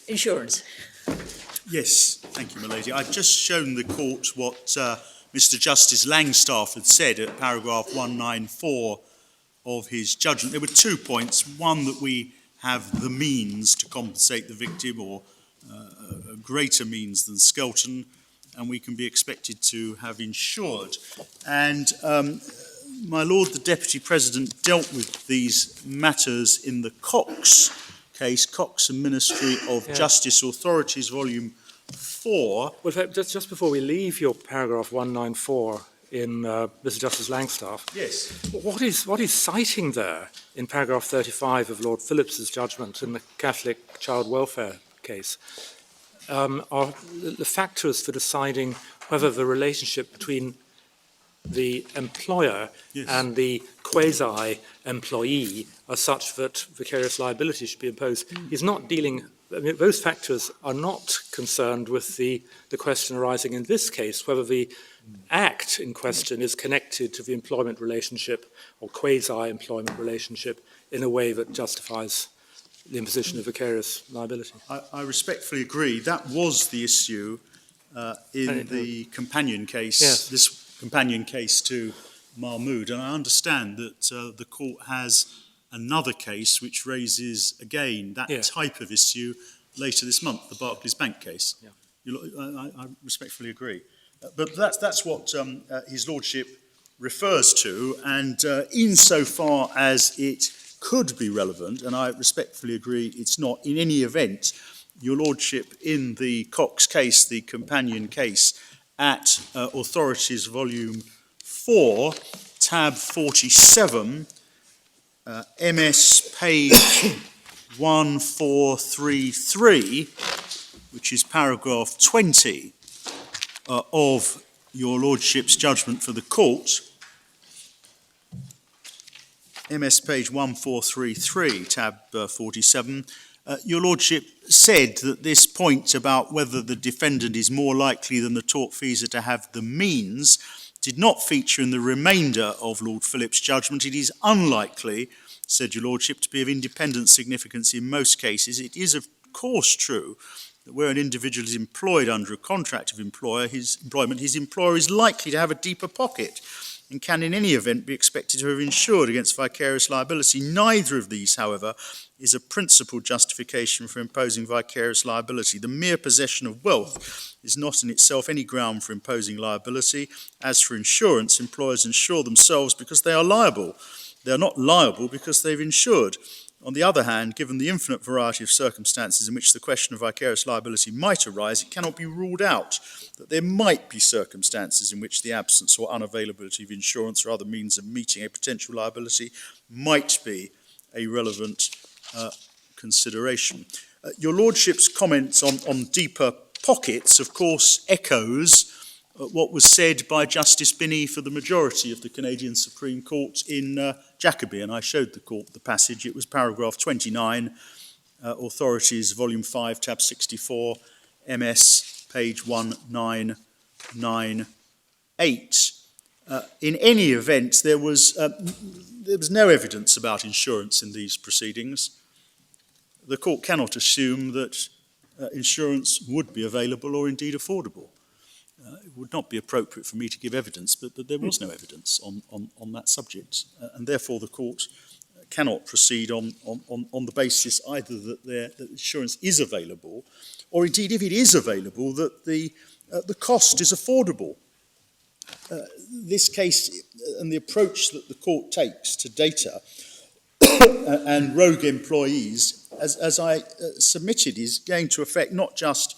Insurance. Yes, thank you, my lady. I've just shown the court what Mr. Justice Langstaff had said at paragraph 194 of his judgment. There were 2 points. One, that we have the means to compensate the victim, or a greater means than Skelton, and we can be expected to have insured. And my Lord the Deputy President dealt with these matters in the Cox case, Cox and Ministry of Justice Authorities, Volume 4. Well, in fact, just before we leave your paragraph 194 in Mr. Justice Langstaff, Yes. what is citing there in paragraph 35 of Lord Phillips's judgment in the Catholic child welfare case are the factors for deciding whether the relationship between the employer and the quasi-employee are such that vicarious liability should be imposed. He's not dealing, I mean, those factors are not concerned with the question arising in this case, whether the act in question is connected to the employment relationship or quasi-employment relationship in a way that justifies the imposition of vicarious liability. I respectfully agree. That was the issue in the companion case, this companion case to Mahmood, and I understand that the court has another case which raises again that type of issue later this month, the Barclays Bank case. I respectfully agree, but that's what His Lordship refers to, and insofar as it could be relevant, and I respectfully agree it's not, in any event, Your Lordship, in the Cox case, the companion case, at Authorities Volume 4, tab 47, MS page 1433, which is paragraph 20 of Your Lordship's judgment for the court, MS page 1433, tab 47, Your Lordship said that this point about whether the defendant is more likely than the tortfeasor to have the means did not feature in the remainder of Lord Phillips' judgment. It is unlikely, said Your Lordship, to be of independent significance in most cases. It is of course true that where an individual is employed under a contract of employment, his employer is likely to have a deeper pocket and can in any event be expected to have insured against vicarious liability. Neither of these, however, is a principal justification for imposing vicarious liability. The mere possession of wealth is not in itself any ground for imposing liability. As for insurance, employers insure themselves because they are liable. They are not liable because they've insured. On the other hand, given the infinite variety of circumstances in which the question of vicarious liability might arise, it cannot be ruled out that there might be circumstances in which the absence or unavailability of insurance or other means of meeting a potential liability might be a relevant consideration. Your Lordship's comments on deeper pockets, of course, echoes what was said by Justice Binney for the majority of the Canadian Supreme Court in Jacobi, and I showed the court the passage. It was paragraph 29, Authorities, Volume 5, tab 64, MS, page 1998. In any event, there was no evidence about insurance in these proceedings. The court cannot assume that insurance would be available or indeed affordable. It would not be appropriate for me to give evidence, but there was no evidence on that subject, and therefore the court cannot proceed on the basis either that insurance is available, or indeed, if it is available, that the cost is affordable. This case and the approach that the court takes to data and rogue employees, as I submitted, is going to affect not just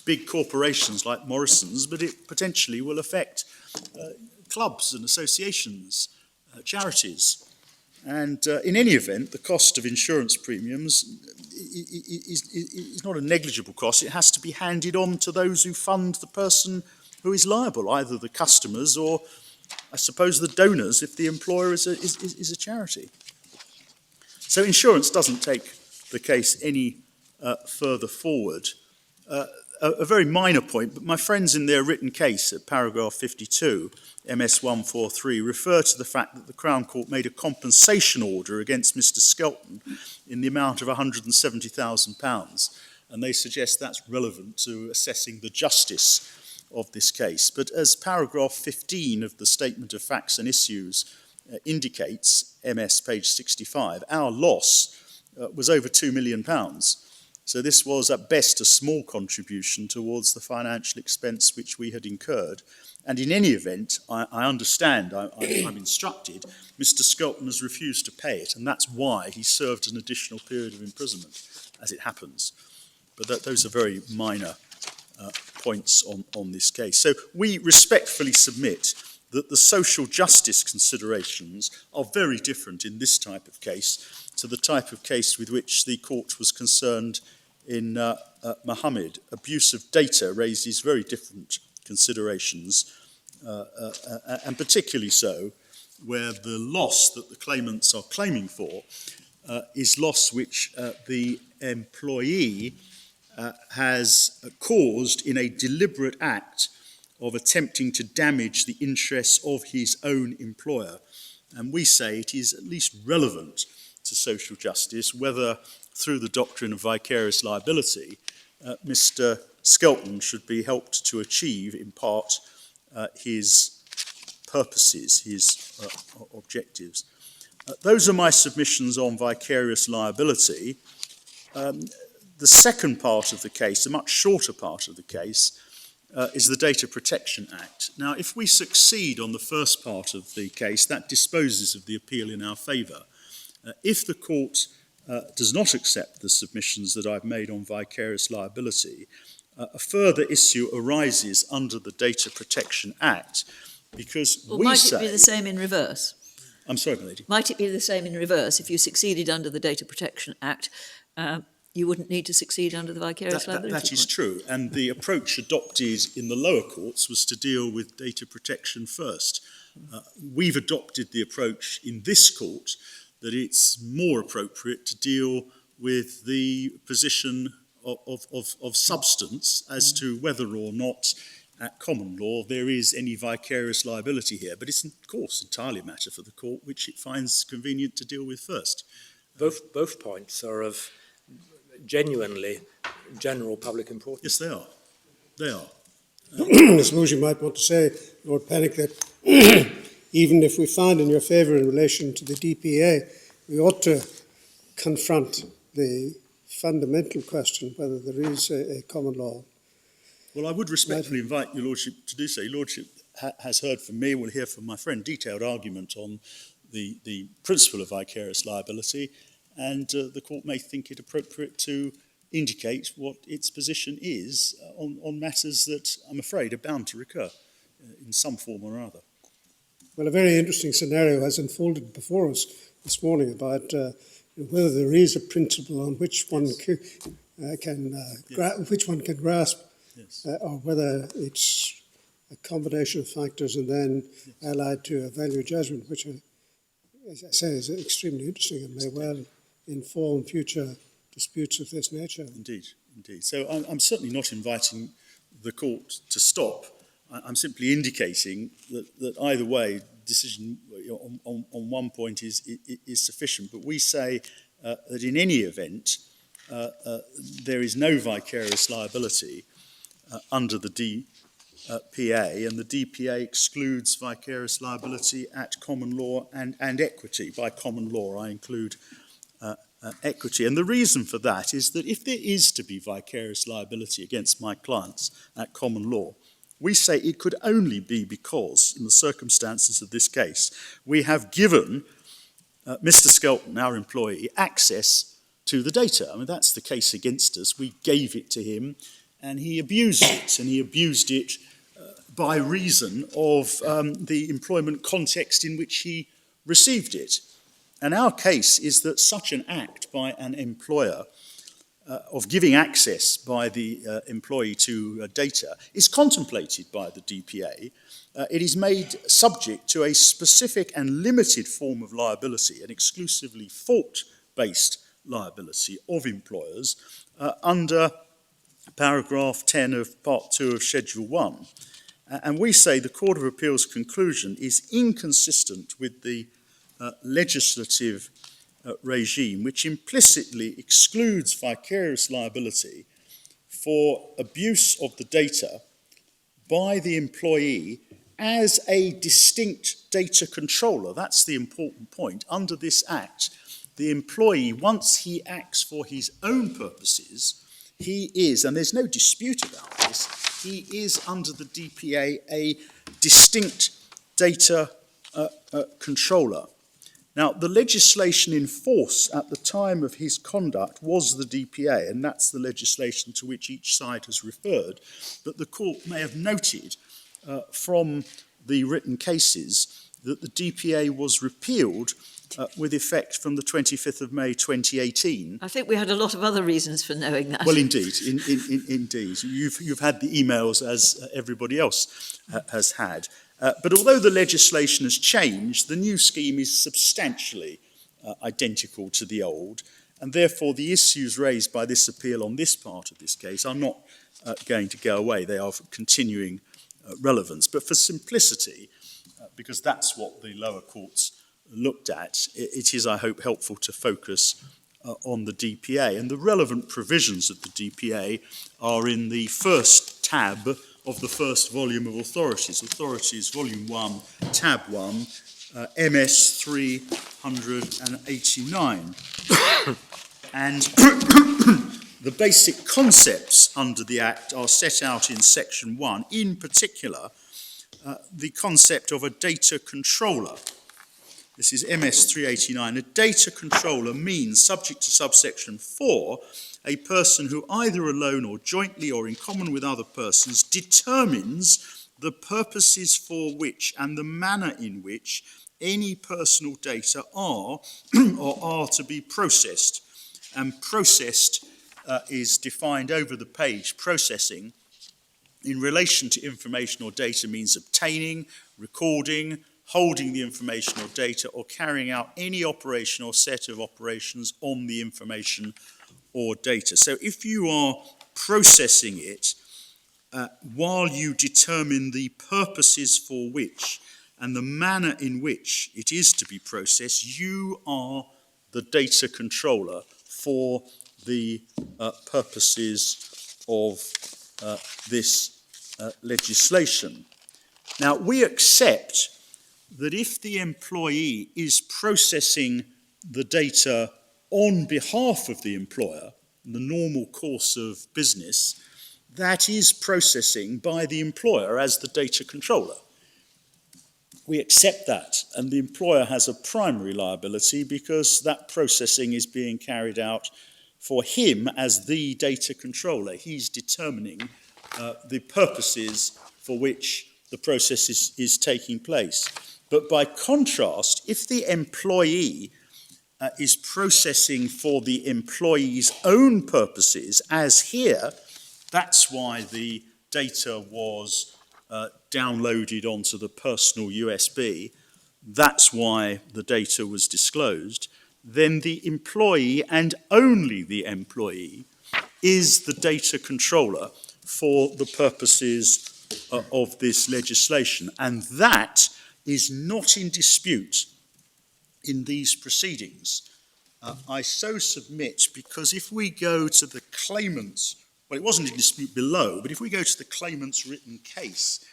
big corporations like Morrison's, but it potentially will affect clubs and associations, charities. And in any event, the cost of insurance premiums is not a negligible cost. It has to be handed on to those who fund the person who is liable, either the customers or, I suppose, the donors if the employer is a charity. So insurance doesn't take the case any further forward. A very minor point, but my friends in their written case at paragraph 52, MS 143, refer to the fact that the Crown Court made a compensation order against Mr. Skelton in the amount of £170,000, and they suggest that's relevant to assessing the justice of this case. But as paragraph 15 of the Statement of Facts and Issues indicates, MS page 65, our loss was over £2 million. So this was at best a small contribution towards the financial expense which we had incurred. And in any event, I understand, I'm instructed, Mr. Skelton has refused to pay it, and that's why he served an additional period of imprisonment, as it happens. But those are very minor points on this case. So we respectfully submit that the social justice considerations are very different in this type of case to the type of case with which the court was concerned in Mohammed. Abuse of data raises very different considerations, and particularly so where the loss that the claimants are claiming for is loss which the employee has caused in a deliberate act of attempting to damage the interests of his own employer. And we say it is at least relevant to social justice whether, through the doctrine of vicarious liability, Mr. Skelton should be helped to achieve, in part, his purposes, his objectives. Those are my submissions on vicarious liability. The second part of the case, a much shorter part of the case, is the Data Protection Act. Now, if we succeed on the first part of the case, that disposes of the appeal in our favour. If the court does not accept the submissions that I've made on vicarious liability, a further issue arises under the Data Protection Act, because Well, we might say... it be the same in reverse? I'm sorry, my lady. Might it be the same in reverse? If you succeeded under the Data Protection Act, you wouldn't need to succeed under the vicarious liability? That is true, and the approach adopted in the lower courts was to deal with data protection first. We've adopted the approach in this court that it's more appropriate to deal with the position of substance as to whether or not at common law there is any vicarious liability here. But it's, of course, entirely a matter for the court which it finds convenient to deal with first. Both points are of genuinely general public importance. Yes, they are. They are. I suppose you might want to say, Lord Panic, that even if we find in your favour in relation to the DPA, we ought to confront the fundamental question whether there is a common law. Well, I would respectfully invite your Lordship to do so. Your Lordship has heard from me, will hear from my friend, detailed argument on the principle of vicarious liability, and the court may think it appropriate to indicate what its position is on matters that, I'm afraid, are bound to recur in some form or other. Well, a very interesting scenario has unfolded before us this morning about whether there is a principle on which one which one can grasp, Yes. or whether it's a combination of factors and then allied to a value judgment, which, as I say, is extremely interesting and may well inform future disputes of this nature. Indeed, indeed. So I'm certainly not inviting the court to stop. I'm simply indicating that either way, decision on one point is sufficient. But we say that in any event, there is no vicarious liability under the DPA, and the DPA excludes vicarious liability at common law and equity. By common law, I include equity. And the reason for that is that if there is to be vicarious liability against my clients at common law, we say it could only be because, in the circumstances of this case, we have given Mr. Skelton, our employee, access to the data. I mean, that's the case against us. We gave it to him, and he abused it, and he abused it by reason of the employment context in which he received it. And our case is that such an act by an employer of giving access by the employee to data is contemplated by the DPA. It is made subject to a specific and limited form of liability, an exclusively fault-based liability of employers under paragraph 10 of Part 2 of Schedule 1. And we say the Court of Appeal's conclusion is inconsistent with the legislative regime, which implicitly excludes vicarious liability for abuse of the data by the employee as a distinct data controller. That's the important point. Under this Act, the employee, once he acts for his own purposes, he is, and there's no dispute about this, he is under the DPA a distinct data controller. Now, the legislation in force at the time of his conduct was the DPA, and that's the legislation to which each side has referred. But the court may have noted from the written cases that the DPA was repealed with effect from the 25th of May 2018. I think we had a lot of other reasons for knowing that. Well, indeed, indeed. You've had the emails as everybody else has had. But although the legislation has changed, the new scheme is substantially identical to the old, and therefore the issues raised by this appeal on this part of this case are not going to go away. They are of continuing relevance. But for simplicity, because that's what the lower courts looked at, it is, I hope, helpful to focus on the DPA. And the relevant provisions of the DPA are in the first tab of the first volume of Authorities. Authorities, Volume 1, Tab 1, MS 389. And the basic concepts under the Act are set out in Section 1, in particular, the concept of a data controller. This is MS 389. A data controller means, subject to subsection 4, a person who either alone or jointly or in common with other persons determines the purposes for which and the manner in which any personal data are or are to be processed. And processed is defined over the page. Processing in relation to information or data means obtaining, recording, holding the information or data, or carrying out any operation or set of operations on the information or data. So if you are processing it while you determine the purposes for which and the manner in which it is to be processed, you are the data controller for the purposes of this legislation. Now, we accept that if the employee is processing the data on behalf of the employer, in the normal course of business, that is processing by the employer as the data controller. We accept that, and the employer has a primary liability because that processing is being carried out for him as the data controller. He's determining the purposes for which the process is taking place. But by contrast, if the employee is processing for the employee's own purposes, as here, that's why the data was downloaded onto the personal USB, that's why the data was disclosed, then the employee and only the employee is the data controller for the purposes of this legislation. And that is not in dispute in these proceedings. I so submit, because if we go to the claimants, well, it wasn't in dispute below, but if we go to the claimant's written case,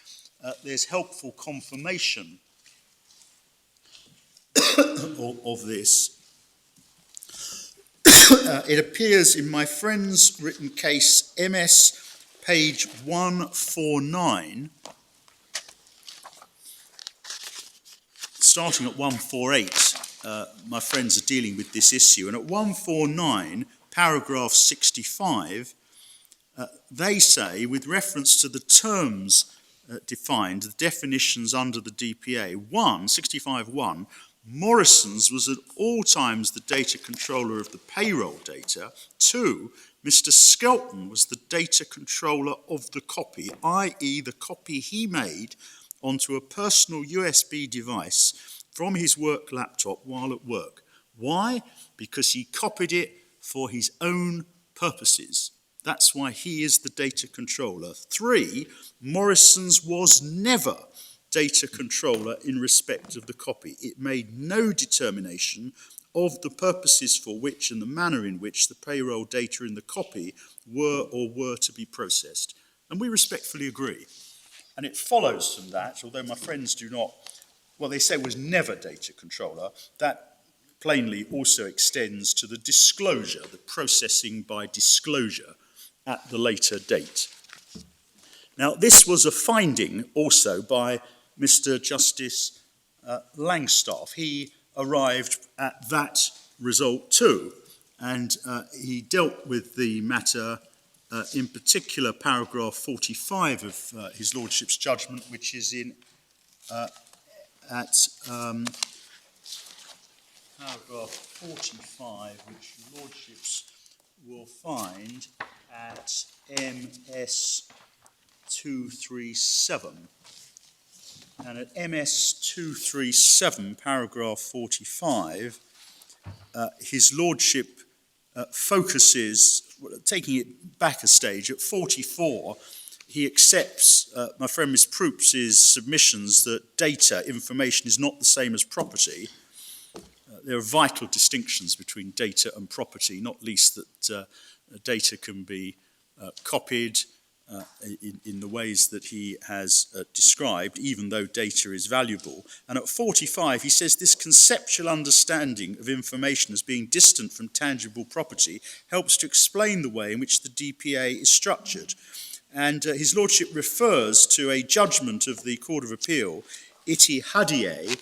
there's helpful confirmation of this. It appears in my friend's written case, MS page 149, starting at 148, my friends are dealing with this issue, and at 149, paragraph 65, they say, with reference to the terms defined, the definitions under the DPA, 65.1, Morrison's was at all times the data controller of the payroll data. 2, Mr. Skelton was the data controller of the copy, i.e. the copy he made onto a personal USB device from his work laptop while at work. Why? Because he copied it for his own purposes. That's why he is the data controller. 3, Morrison's was never data controller in respect of the copy. It made no determination of the purposes for which and the manner in which the payroll data in the copy were to be processed. And we respectfully agree. And it follows from that, although my friends do not, well, they say was never data controller, that plainly also extends to the disclosure, the processing by disclosure at the later date. Now, this was a finding also by Mr. Justice Langstaff. He arrived at that result too, and he dealt with the matter, in particular paragraph 45 of his Lordship's judgment, which is in at paragraph 45, which your Lordships will find at MS 237. And at MS 237, paragraph 45, his Lordship focuses, taking it back a stage, at 44, he accepts my friend Ms. Proops's submissions that data, information, is not the same as property. There are vital distinctions between data and property, not least that data can be copied in the ways that he has described, even though data is valuable. And at 45, he says this conceptual understanding of information as being distant from tangible property helps to explain the way in which the DPA is structured. And his Lordship refers to a judgment of the Court of Appeal, Iti Hadie,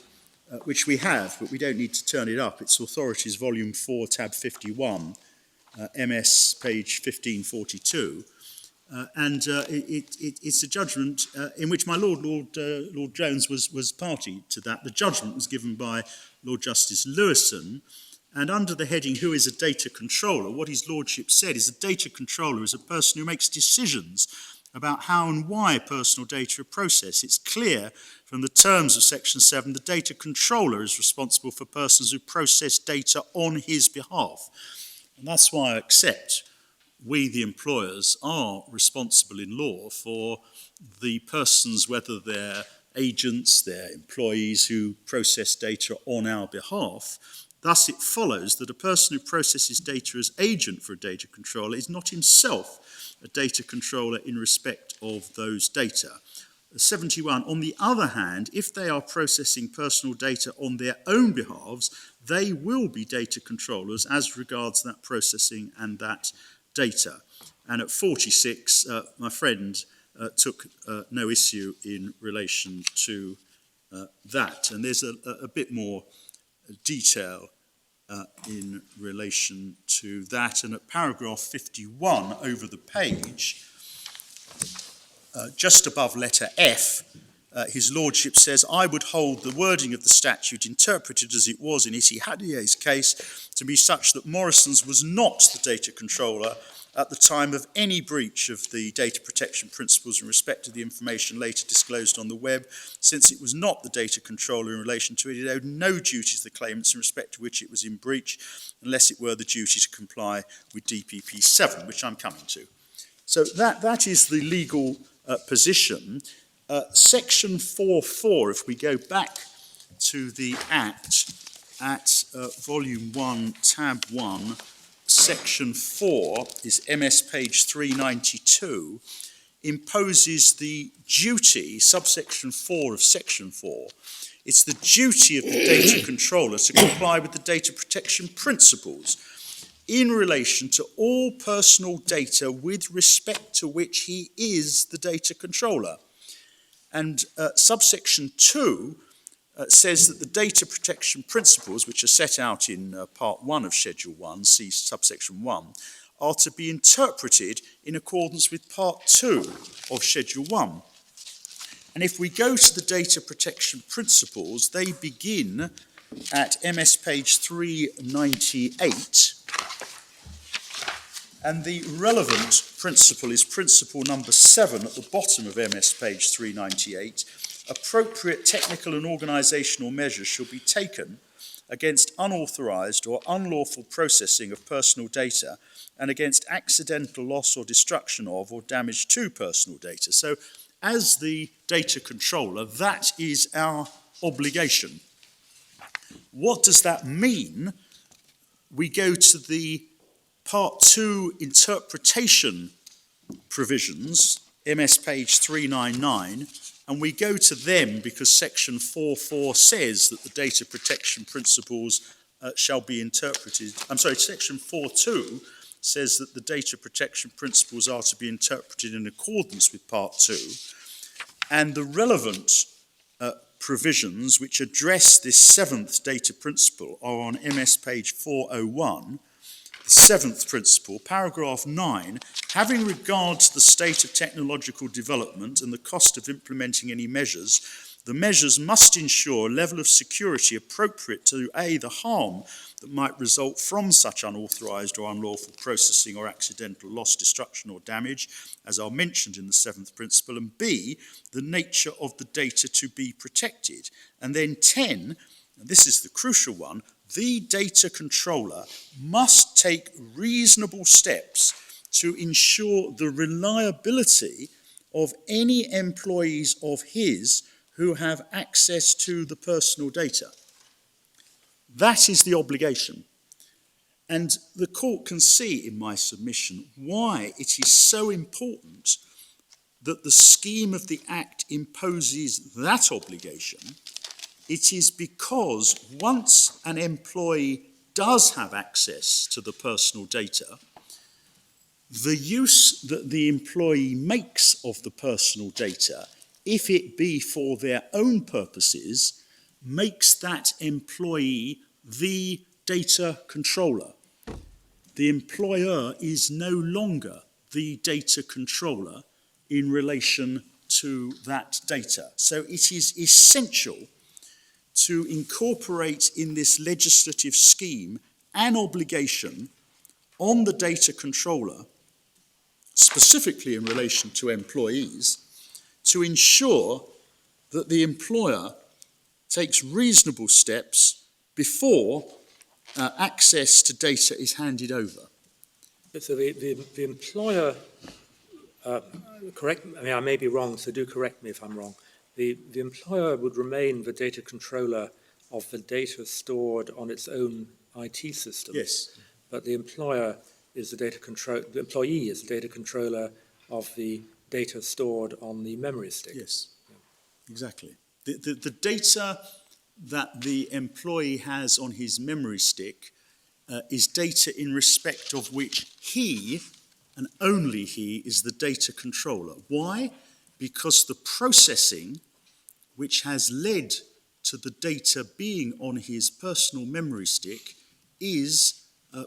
which we have, but we don't need to turn it up. It's Authorities, Volume 4, Tab 51, MS, page 1542. It's a judgment in which my Lord Jones was party to that. The judgment was given by Lord Justice Lewison, and under the heading, who is a data controller, what his Lordship said is a data controller is a person who makes decisions about how and why personal data are processed. It's clear from the terms of Section 7, the data controller is responsible for persons who process data on his behalf. And that's why I accept we, the employers, are responsible in law for the persons, whether they're agents, they're employees who process data on our behalf. Thus, it follows that a person who processes data as agent for a data controller is not himself a data controller in respect of those data. 71, on the other hand, if they are processing personal data on their own behalves, they will be data controllers as regards that processing and that data. And at 46, my friend took no issue in relation to that. And there's a bit more detail in relation to that. And at paragraph 51 over the page, just above letter F, his Lordship says, I would hold the wording of the statute interpreted as it was in Iti Hadie's case to be such that Morrison's was not the data controller at the time of any breach of the data protection principles in respect to the information later disclosed on the web. Since it was not the data controller in relation to it, it owed no duty to the claimants in respect to which it was in breach, unless it were the duty to comply with DPP 7, which I'm coming to. So that is the legal position. Section 4.4, if we go back to the Act at Volume 1, Tab 1, Section 4 is MS page 392, imposes the duty, subsection 4 of Section 4. It's the duty of the data controller to comply with the data protection principles in relation to all personal data with respect to which he is the data controller. And subsection 2 says that the data protection principles, which are set out in Part 1 of Schedule 1, see subsection 1, are to be interpreted in accordance with Part 2 of Schedule 1. And if we go to the data protection principles, they begin at MS page 398, and the relevant principle is principle number 7 at the bottom of MS page 398. Appropriate technical and organisational measures shall be taken against unauthorised or unlawful processing of personal data and against accidental loss or destruction of or damage to personal data. So as the data controller, that is our obligation. What does that mean? We go to the Part 2 interpretation provisions, MS page 399, and we go to them because section 4.4 says that the data protection principles shall be interpreted. Section 4.2 says that the data protection principles are to be interpreted in accordance with Part 2, and the relevant provisions which address this seventh data principle are on MS page 401. The seventh principle, paragraph 9, having regard to the state of technological development and the cost of implementing any measures, the measures must ensure a level of security appropriate to A, the harm that might result from such unauthorised or unlawful processing or accidental loss, destruction or damage, as are mentioned in the seventh principle, and B, the nature of the data to be protected. And then 10, and this is the crucial one, the data controller must take reasonable steps to ensure the reliability of any employees of his who have access to the personal data. That is the obligation. And the court can see in my submission why it is so important that the scheme of the Act imposes that obligation. It is because once an employee does have access to the personal data, the use that the employee makes of the personal data, if it be for their own purposes, makes that employee the data controller. The employer is no longer the data controller in relation to that data. So it is essential to incorporate in this legislative scheme an obligation on the data controller, specifically in relation to employees, to ensure that the employer takes reasonable steps before access to data is handed over. So the employer, correct, I mean, I may be wrong, so do correct me if I'm wrong. The employer would remain the data controller of the data stored on its own IT system. Yes. But the employer is the the employee is the data controller of the data stored on the memory stick. Yes, exactly. The data that the employee has on his memory stick is data in respect of which he, and only he, is the data controller. Why? Because the processing which has led to the data being on his personal memory stick is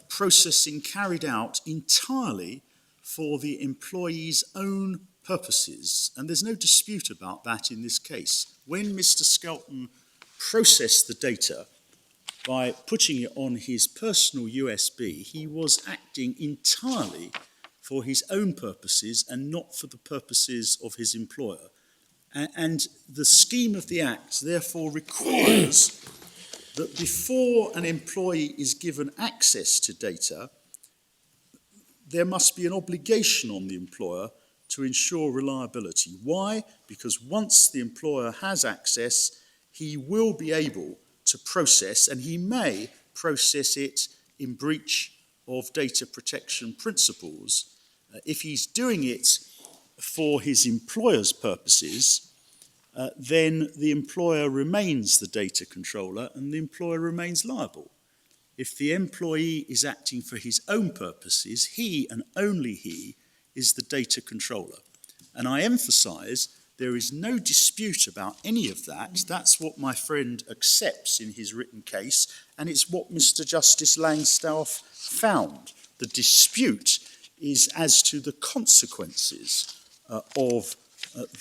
processing carried out entirely for the employee's own purposes. And there's no dispute about that in this case. When Mr. Skelton processed the data by putting it on his personal USB, he was acting entirely for his own purposes and not for the purposes of his employer. And the scheme of the Act therefore requires that before an employee is given access to data, there must be an obligation on the employer to ensure reliability. Why? Because once the employer has access, he will be able to process, and he may process it in breach of data protection principles. If he's doing it for his employer's purposes, then the employer remains the data controller and the employer remains liable. If the employee is acting for his own purposes, he and only he is the data controller. And I emphasise there is no dispute about any of that. That's what my friend accepts in his written case, and it's what Mr. Justice Langstaff found. The dispute is as to the consequences of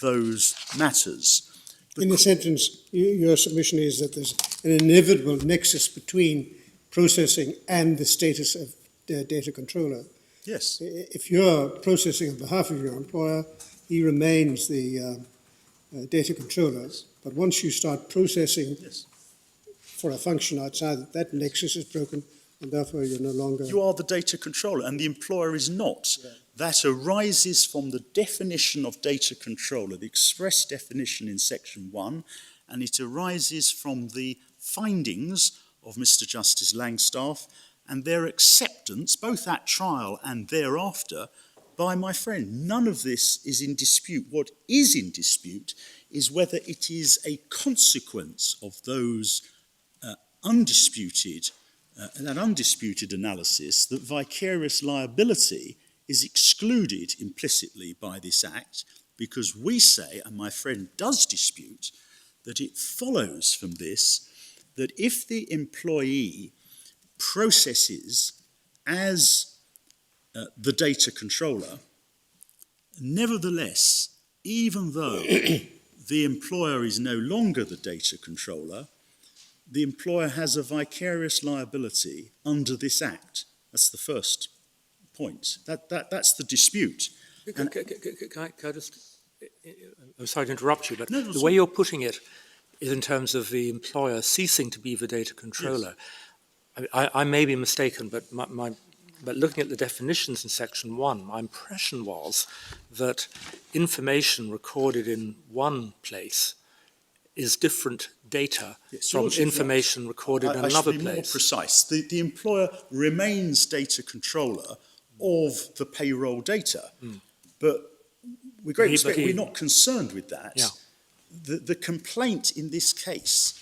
those matters. In a sentence, your submission is that there's an inevitable nexus between processing and the status of the data controller. Yes. If you're processing on behalf of your employer, he remains the data controller. But once you start processing for a function outside that nexus is broken, and therefore you're no longer... You are the data controller, and the employer is not. Yeah. That arises from the definition of data controller, the express definition in Section 1, and it arises from the findings of Mr. Justice Langstaff and their acceptance, both at trial and thereafter, by my friend. None of this is in dispute. What is in dispute is whether it is a consequence of those undisputed analysis that vicarious liability is excluded implicitly by this Act, because we say, and my friend does dispute, that it follows from this that if the employee processes as the data controller, nevertheless, even though the employer is no longer the data controller, the employer has a vicarious liability under this Act. That's the first point. That's the dispute. Can I just... I'm sorry to interrupt you, but No, the way you're putting it is in terms of the employer ceasing to be the data controller. Yes. I may be mistaken, but but looking at the definitions in Section 1, my impression was that information recorded in one place is different data from information recorded in another place. I should be more precise. The employer remains data controller of the payroll data, but with great respect, we're not concerned with that. Yeah. The complaint in this case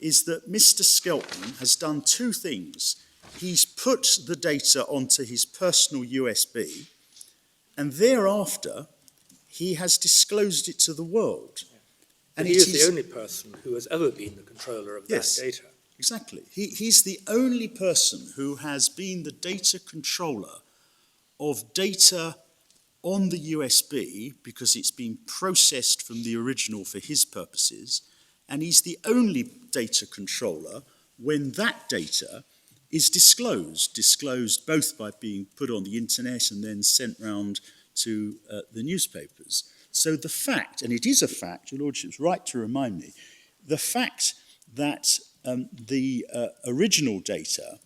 is that Mr. Skelton has done two things. He's put the data onto his personal USB, and thereafter he has disclosed it to the world. And he is the only person who has ever been the controller of that data. Exactly. He's the only person who has been the data controller of data on the USB because it's been processed from the original for his purposes, and he's the only data controller when that data is disclosed both by being put on the internet and then sent round to the newspapers. So the fact, and it is a fact, Your Lordship's right to remind me, the fact that the original data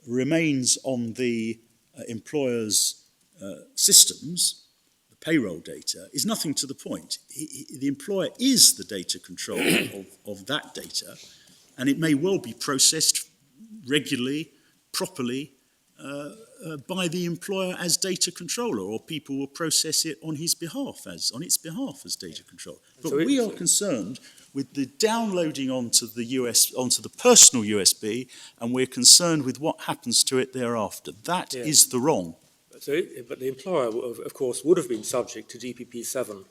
remains on the employer's systems, the payroll data, is nothing to the point. The employer is the data controller of that data, and it may well be processed regularly, properly, by the employer as data controller, or people will process it on its behalf as data controller. But so we are concerned with the downloading onto the personal USB, and we're concerned with what happens to it thereafter. That is the wrong. So, but the employer, of course, would have been subject to DPP 7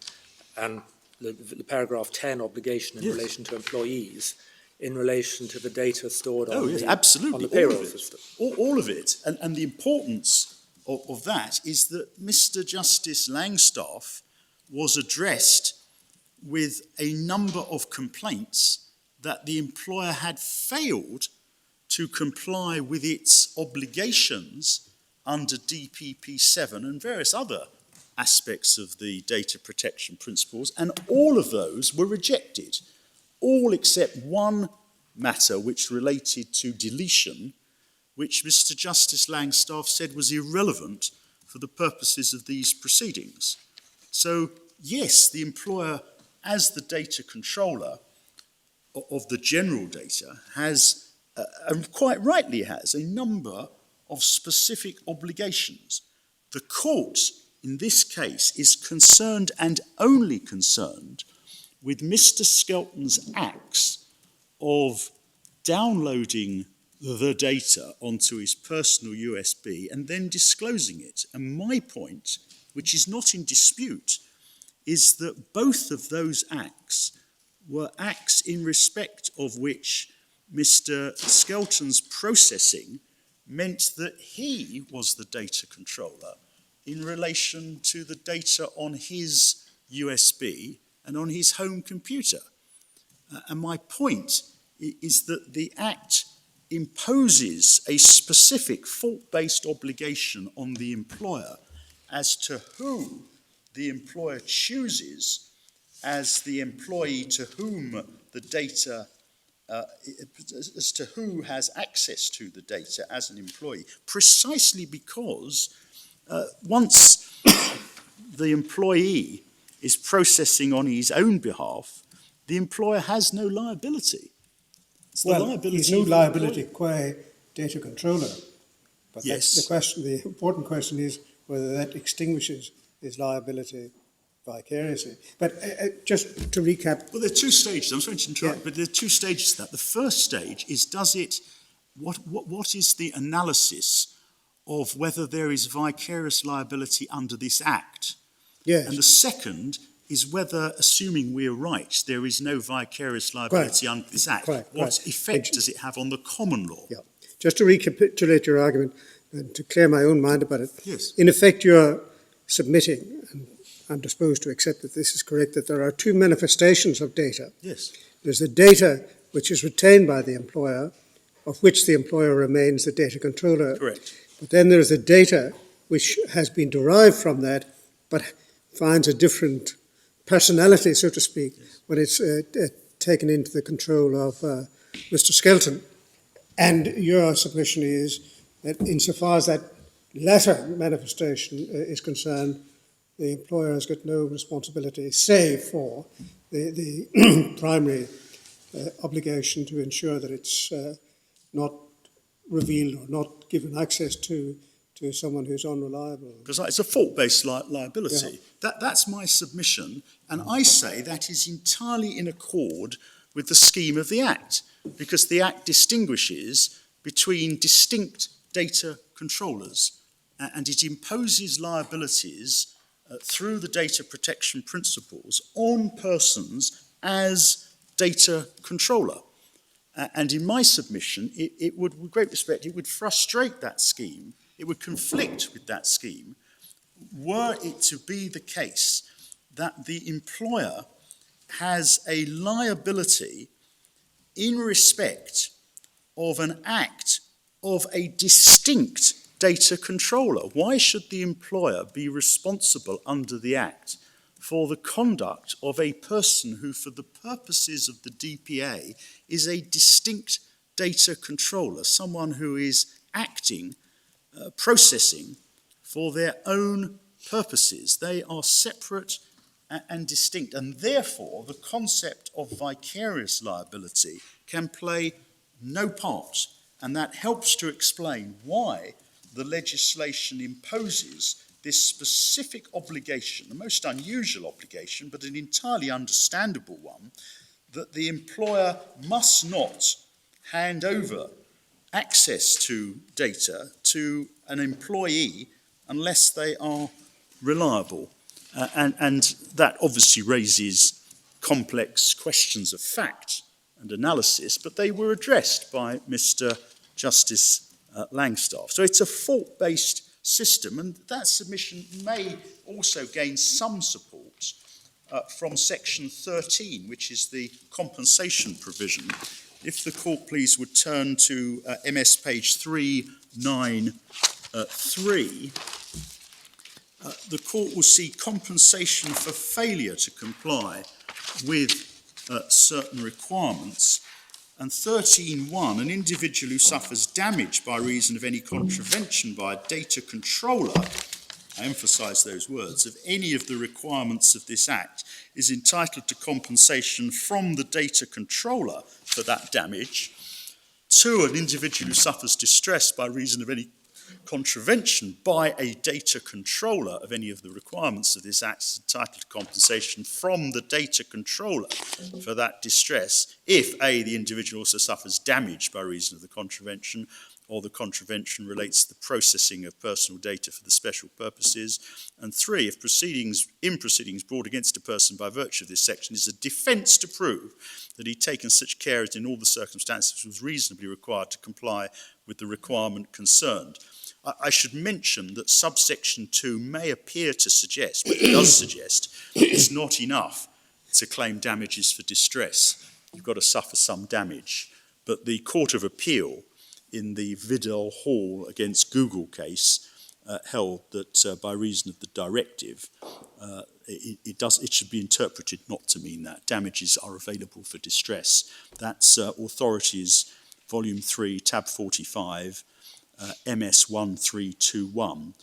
and the paragraph 10 obligation in relation to employees, in relation to the data stored on the payroll system. All of it. And the importance of that is that Mr. Justice Langstaff was addressed with a number of complaints that the employer had failed to comply with its obligations under DPP 7 and various other aspects of the data protection principles, and all of those were rejected. All except one matter which related to deletion, which Mr. Justice Langstaff said was irrelevant for the purposes of these proceedings. So, yes, the employer, as the data controller of the general data, has, and quite rightly has, a number of specific obligations. The court, in this case, is concerned and only concerned with Mr. Skelton's acts of downloading the data onto his personal USB and then disclosing it. And my point, which is not in dispute, is that both of those acts were acts in respect of which Mr. Skelton's processing meant that he was the data controller in relation to the data on his USB and on his home computer. And my point is that the Act imposes a specific fault-based obligation on the employer as to who the employer chooses as the employee to whom the data as to who has access to the data as an employee, precisely because once the employee is processing on his own behalf, the employer has no liability. It's the Well, liability there's no of the liability employer. qua data controller. But Yes. the important question is whether that extinguishes his liability vicariously. But just to recap. Well, there are two stages. I'm sorry to interrupt, Yeah. but there are two stages to that. The first stage is, what is the analysis of whether there is vicarious liability under this Act? Yes. And the second is whether, assuming we're right, there is no vicarious liability under this Act, what effect does it have on the common law? Yeah. Just to recapitulate your argument and to clear my own mind about it. Yes. In effect, you're submitting, and I'm disposed to accept that this is correct, that there are two manifestations of data. Yes. There's the data which is retained by the employer, of which the employer remains the data controller. Correct. But then there's the data which has been derived from that, but finds a different personality, so to speak, when it's taken into the control of Mr. Skelton. And your submission is that insofar as that latter manifestation is concerned, the employer has got no responsibility, save for the primary obligation to ensure that it's not revealed or not given access to someone who's unreliable. Because it's a fault-based liability. Yeah. That's my submission, and I say that is entirely in accord with the scheme of the Act, because the Act distinguishes between distinct data controllers, and it imposes liabilities through the data protection principles on persons as data controller. And in my submission, it would, with great respect, it would frustrate that scheme, it would conflict with that scheme, were it to be the case that the employer has a liability in respect of an act of a distinct data controller. Why should the employer be responsible under the Act for the conduct of a person who, for the purposes of the DPA, is a distinct data controller, someone who is acting, processing for their own purposes? They are separate and distinct, and therefore the concept of vicarious liability can play no part, and that helps to explain why the legislation imposes this specific obligation, a most unusual obligation, but an entirely understandable one, that the employer must not hand over access to data to an employee unless they are reliable. And that obviously raises complex questions of fact and analysis, but they were addressed by Mr. Justice Langstaff. So it's a fault-based system, and that submission may also gain some support from section 13, which is the compensation provision. If the court please would turn to MS page 393, the court will see compensation for failure to comply with certain requirements. And 13.1, an individual who suffers damage by reason of any contravention by a data controller, I emphasise those words, of any of the requirements of this Act is entitled to compensation from the data controller for that damage. 2, an individual who suffers distress by reason of any contravention by a data controller of any of the requirements of this Act is entitled to compensation from the data controller for that distress if A, the individual also suffers damage by reason of the contravention, or the contravention relates to the processing of personal data for the special purposes, and 3, if proceedings brought against a person by virtue of this section is a defence to prove that he'd taken such care as in all the circumstances was reasonably required to comply with the requirement concerned. I should mention that subsection 2 may appear to suggest, but it does suggest, it's not enough to claim damages for distress. You've got to suffer some damage. But the Court of Appeal in the Vidal Hall against Google case held that by reason of the directive, it should be interpreted not to mean that. Damages are available for distress. That's Authorities, Volume 3, Tab 45, MS 1321.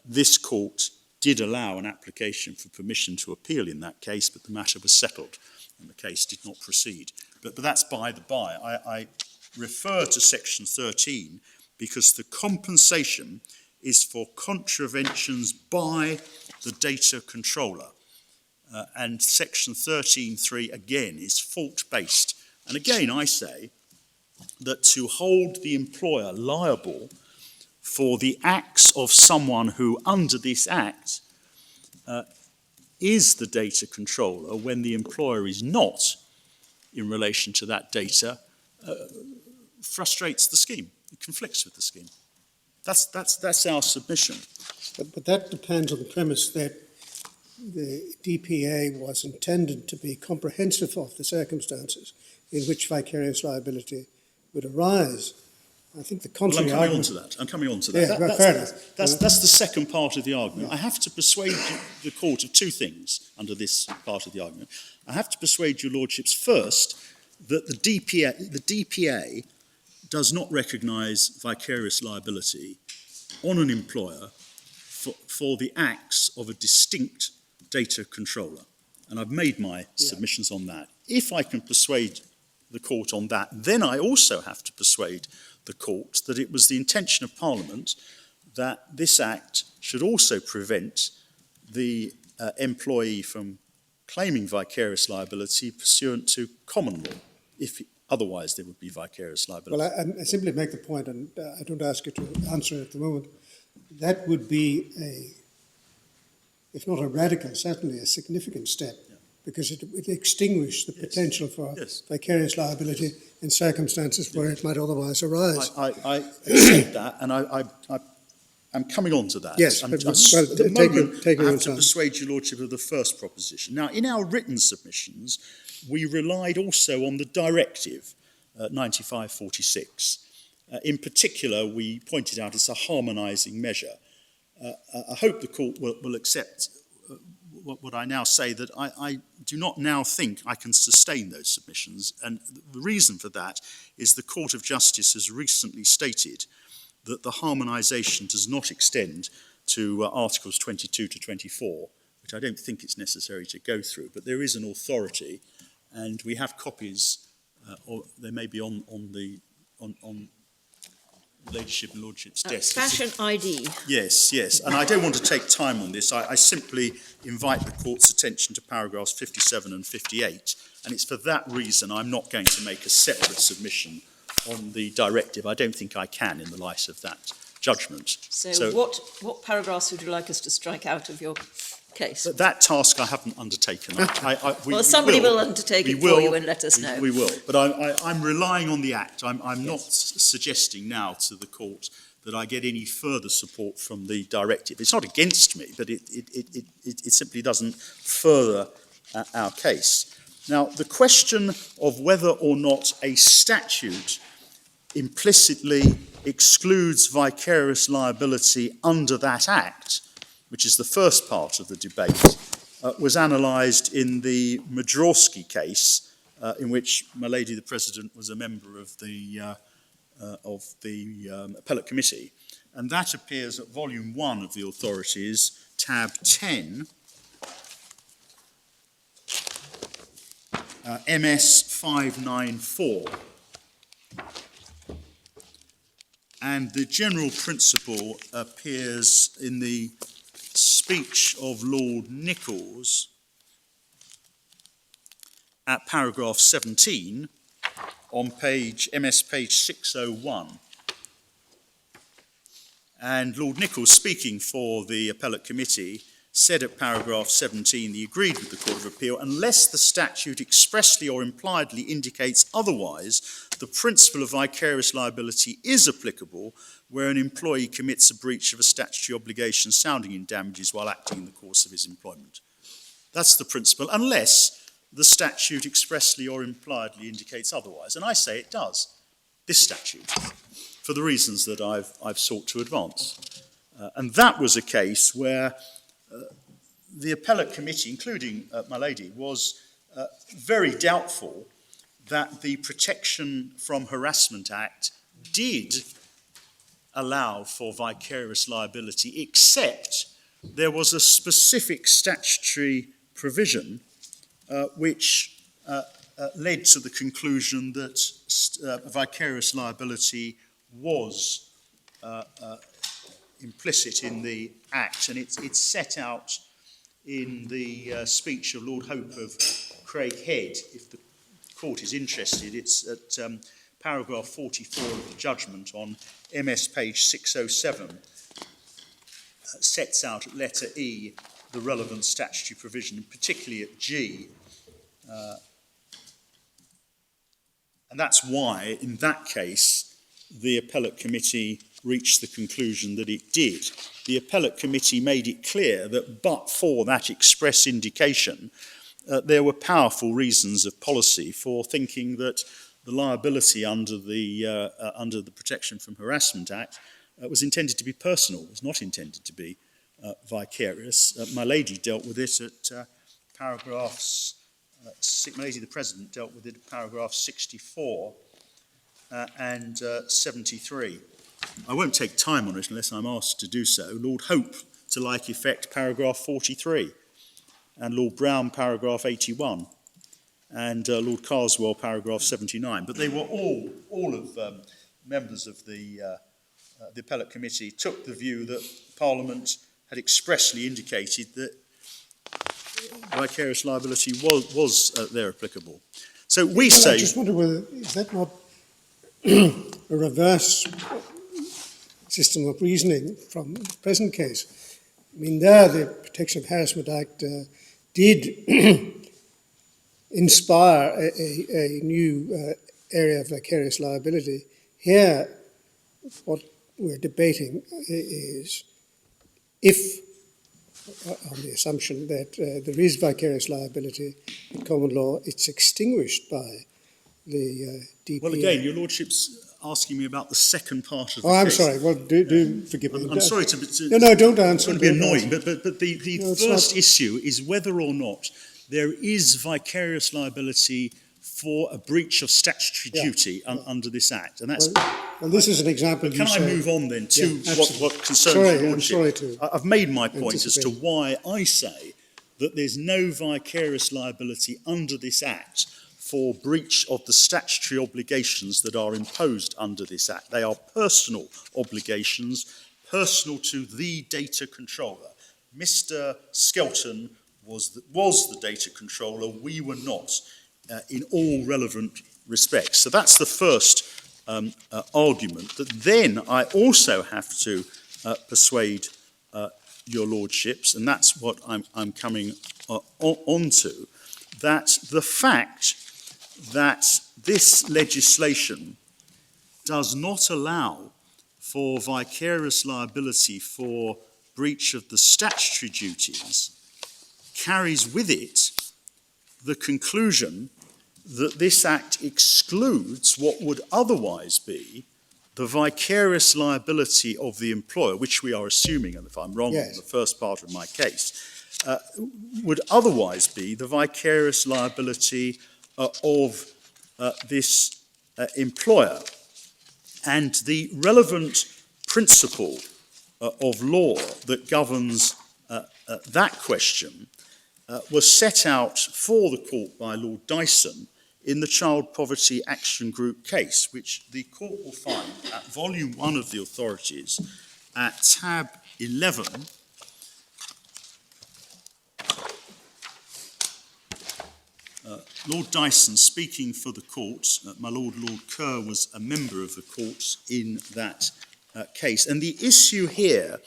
This court did allow an application for permission to appeal in that case, but the matter was settled and the case did not proceed. But that's by the by. I refer to Section 13 because the compensation is for contraventions by the data controller. And Section 13.3, again, is fault-based. And again, I say that to hold the employer liable for the acts of someone who, under this Act, is the data controller when the employer is not in relation to that data, frustrates the scheme. It conflicts with the scheme. That's our submission. But that depends on the premise that the DPA was intended to be comprehensive of the circumstances in which vicarious liability would arise. I think the contrary argument... I'm coming on to that. Yeah, that's the second part of the argument. I have to persuade the court of two things under this part of the argument. I have to persuade your lordships first that the DPA does not recognise vicarious liability on an employer for the acts of a distinct data controller. And I've made my submissions on that. If I can persuade the court on that, then I also have to persuade the court that it was the intention of Parliament that this Act should also prevent the employee from claiming vicarious liability pursuant to common law. Otherwise, there would be vicarious liability. Well, I simply make the point, and I don't ask you to answer it at the moment, that would be if not a radical, certainly a significant step, because it would extinguish the potential for vicarious liability in circumstances where it might otherwise arise. I accept that, and I'm coming on to that. Yes, I take have to persuade your lordship of the first proposition. Now, in our written submissions, we relied also on the directive, 9546. In particular, we pointed out it's a harmonising measure. I hope the court will accept what I now say, that I do not now think I can sustain those submissions. And the reason for that is the Court of Justice has recently stated that the harmonisation does not extend to Articles 22 to 24, which I don't think it's necessary to go through. But there is an authority, and we have copies, or they may be on Ladyship and Lordship's desk. Fashion ID. Yes, and I don't want to take time on this. I simply invite the court's attention to paragraphs 57 and 58, and it's for that reason I'm not going to make a separate submission on the directive. I don't think I can in the light of that judgment. So what paragraphs would you like us to strike out of your case? That task I haven't undertaken. Somebody will undertake it for you and let us know. We will, but I'm relying on the Act. I'm not suggesting now to the court that I get any further support from the directive. It's not against me, but it simply doesn't further our case. Now, the question of whether or not a statute implicitly excludes vicarious liability under that Act, which is the first part of the debate, was analysed in the Madrowski case, in which my Lady the President was a member of the Appellate Committee. And that appears at Volume 1 of the Authorities, tab 10, MS 594. And the general principle appears in the speech of Lord Nichols at paragraph 17 on page 601. And Lord Nichols, speaking for the Appellate Committee, said at paragraph 17 he agreed with the Court of Appeal, unless the statute expressly or impliedly indicates otherwise, the principle of vicarious liability is applicable where an employee commits a breach of a statutory obligation sounding in damages while acting in the course of his employment. That's the principle, unless the statute expressly or impliedly indicates otherwise. And I say it does, this statute, for the reasons that I've sought to advance. And that was a case where the appellate committee, including my lady, was very doubtful that the Protection from Harassment Act did allow for vicarious liability, except there was a specific statutory provision which led to the conclusion that vicarious liability was implicit in the Act, and it's set out in the speech of Lord Hope of Craighead. If the court is interested, it's at paragraph 44 of the judgment on MS page 607, sets out at letter E the relevant statutory provision, and particularly at G. And that's why, in that case, the appellate committee reached the conclusion that it did. The appellate committee made it clear that but for that express indication, there were powerful reasons of policy for thinking that the liability under the Protection from Harassment Act was intended to be personal, was not intended to be vicarious. My lady dealt with it at paragraphs, my lady the President dealt with it at paragraphs 64 and 73. I won't take time on it unless I'm asked to do so. Lord Hope, to like effect, paragraph 43, and Lord Brown, paragraph 81, and Lord Carswell, paragraph 79. But they were all of members of the appellate committee took the view that Parliament had expressly indicated that vicarious liability was there applicable. So we say... I just wonder whether, is that not a reverse system of reasoning from the present case? I mean, there the Protection of Harassment Act did inspire a new area of vicarious liability. Here, what we're debating is if, on the assumption that there is vicarious liability in common law, it's extinguished by the DPA. Well, again, your Lordship's asking me about the second part of the case. I'm case. sorry. Well, do forgive me. I'm sorry to No, don't answer. It's going to be annoying, but the first issue is whether or not there is vicarious liability for a breach of statutory duty under this Act, and that's. Well, this is an example. Can I move on then to what concerns your Lordship? I'm sorry to. I've made my point as to why I say that there's no vicarious liability under this Act for breach of the statutory obligations that are imposed under this Act. They are personal obligations, personal to the data controller. Mr. Skelton was the data controller. We were not in all relevant respects. So that's the first argument. That then I also have to persuade your Lordships, and that's what I'm coming on to, that the fact that this legislation does not allow for vicarious liability for breach of the statutory duties carries with it the conclusion that this Act excludes what would otherwise be the vicarious liability of the employer, which we are assuming, and if I'm wrong on the first part of my case, would otherwise be the vicarious liability of this employer. And the relevant principle of law that governs that question was set out for the court by Lord Dyson in the Child Poverty Action Group case, which the court will find at volume 1 of the authorities at tab 11. Lord Dyson, speaking for the court, my Lord Kerr was a member of the court in that case. And the issue here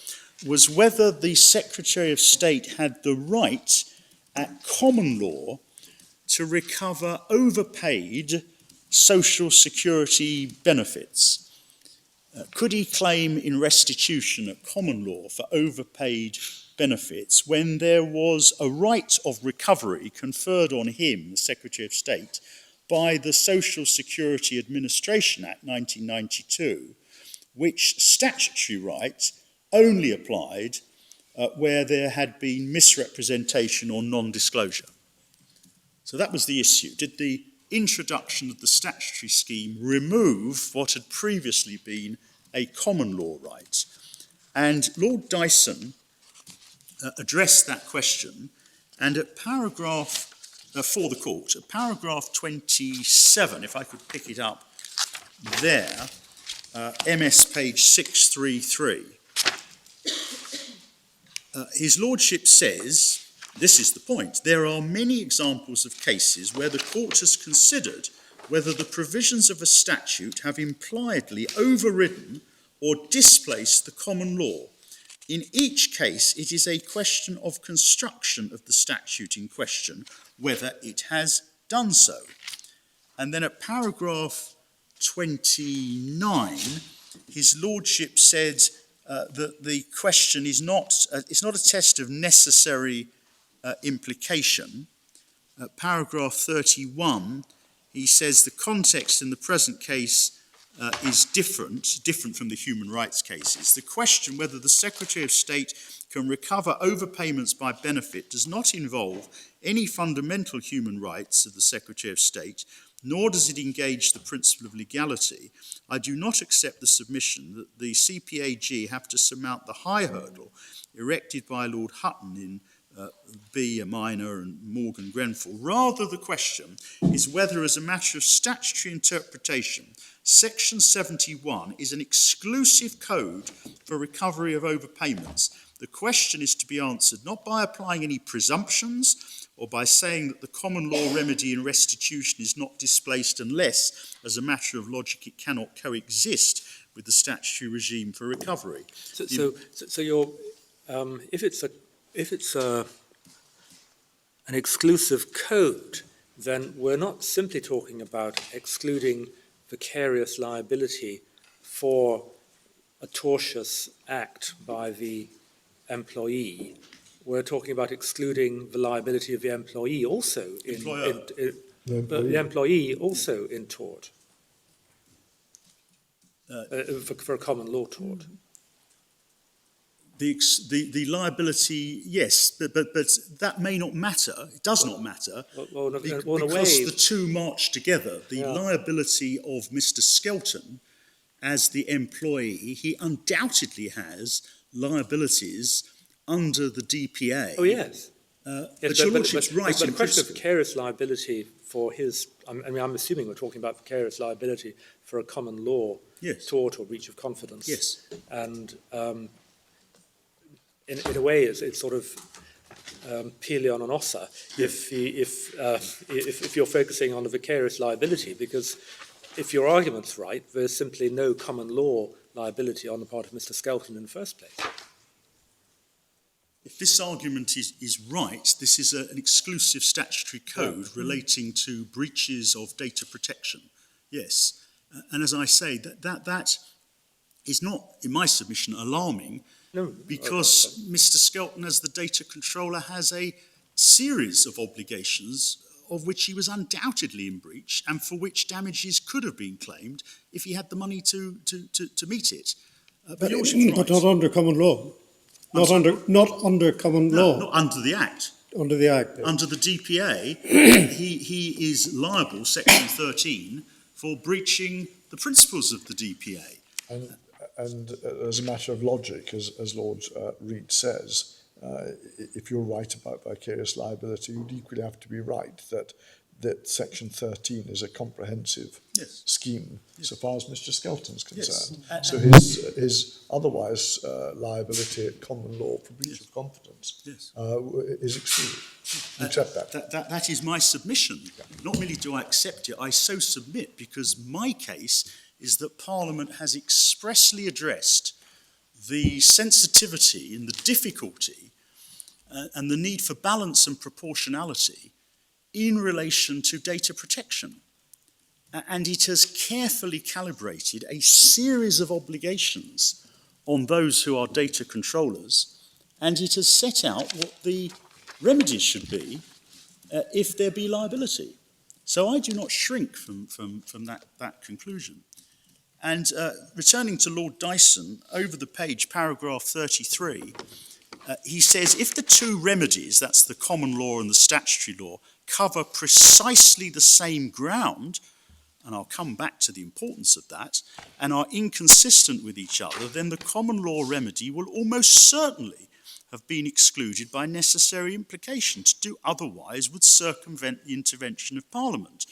was whether the Secretary of State had the right at common law to recover overpaid social security benefits. Could he claim in restitution at common law for overpaid benefits when there was a right of recovery conferred on him, the Secretary of State, by the Social Security Administration Act 1992, which statutory right only applied where there had been misrepresentation or non-disclosure. So that was the issue. Did the introduction of the statutory scheme remove what had previously been a common law right? And Lord Dyson addressed that question, and at paragraph, for the court, at paragraph 27, if I could pick it up there, MS page 633, his lordship says, this is the point, there are many examples of cases where the court has considered whether the provisions of a statute have impliedly overridden or displaced the common law. In each case, it is a question of construction of the statute in question, whether it has done so. And then at paragraph 29, his lordship said that the question is not, it's not a test of necessary implication. At paragraph 31, he says the context in the present case is different from the human rights cases. The question whether the Secretary of State can recover overpayments by benefit does not involve any fundamental human rights of the Secretary of State, nor does it engage the principle of legality. I do not accept the submission that the CPAG have to surmount the high hurdle erected by Lord Hutton in B, a minor, and Morgan Grenfell. Rather, the question is whether, as a matter of statutory interpretation, Section 71 is an exclusive code for recovery of overpayments. The question is to be answered not by applying any presumptions or by saying that the common law remedy in restitution is not displaced unless, as a matter of logic, it cannot coexist with the statutory regime for recovery. So you're, if it's an exclusive code, then we're not simply talking about excluding vicarious liability for a tortious act by the employee. We're talking about excluding the liability of the employee also the employee also in tort, for a common law tort. The liability, yes, but that may not matter. It does not matter because the two march together. The liability of Mr. Skelton as the employee, he undoubtedly has liabilities under the DPA. Oh, yes. But your lordship's right but in the question of principle. vicarious liability for his, I'm assuming we're talking about vicarious liability for a common law tort or breach of confidence. Yes. And in a way, it's sort of pili on an ossa if you're focusing on the vicarious liability, because if your argument's right, there's simply no common law liability on the part of Mr. Skelton in the first place. If this argument is right, this is an exclusive statutory code relating to breaches of data protection. Yes. And as I say, that is not, in my submission, alarming, because Mr. Skelton, as the data controller, has a series of obligations of which he was undoubtedly in breach and for which damages could have been claimed if he had the money to meet it. But not under common law. Not under common law. Not under the Act. Under the Act. No. Under the DPA, he is liable, Section 13, for breaching the principles of the DPA. And as a matter of logic, as Lord Reid says, if you're right about vicarious liability, you'd equally have to be right that Section 13 is a comprehensive scheme so far as Mr. Skelton's concerned. So his otherwise liability at common law for breach of confidence is excluded. You accept that? That is my submission. Not merely do I accept it, I so submit, because my case is that Parliament has expressly addressed the sensitivity and the difficulty and the need for balance and proportionality in relation to data protection. And it has carefully calibrated a series of obligations on those who are data controllers, and it has set out what the remedies should be if there be liability. So I do not shrink from that conclusion. And returning to Lord Dyson, over the page, paragraph 33, he says, if the two remedies, that's the common law and the statutory law, cover precisely the same ground, and I'll come back to the importance of that, and are inconsistent with each other, then the common law remedy will almost certainly have been excluded by necessary implication. To do otherwise would circumvent the intervention of Parliament.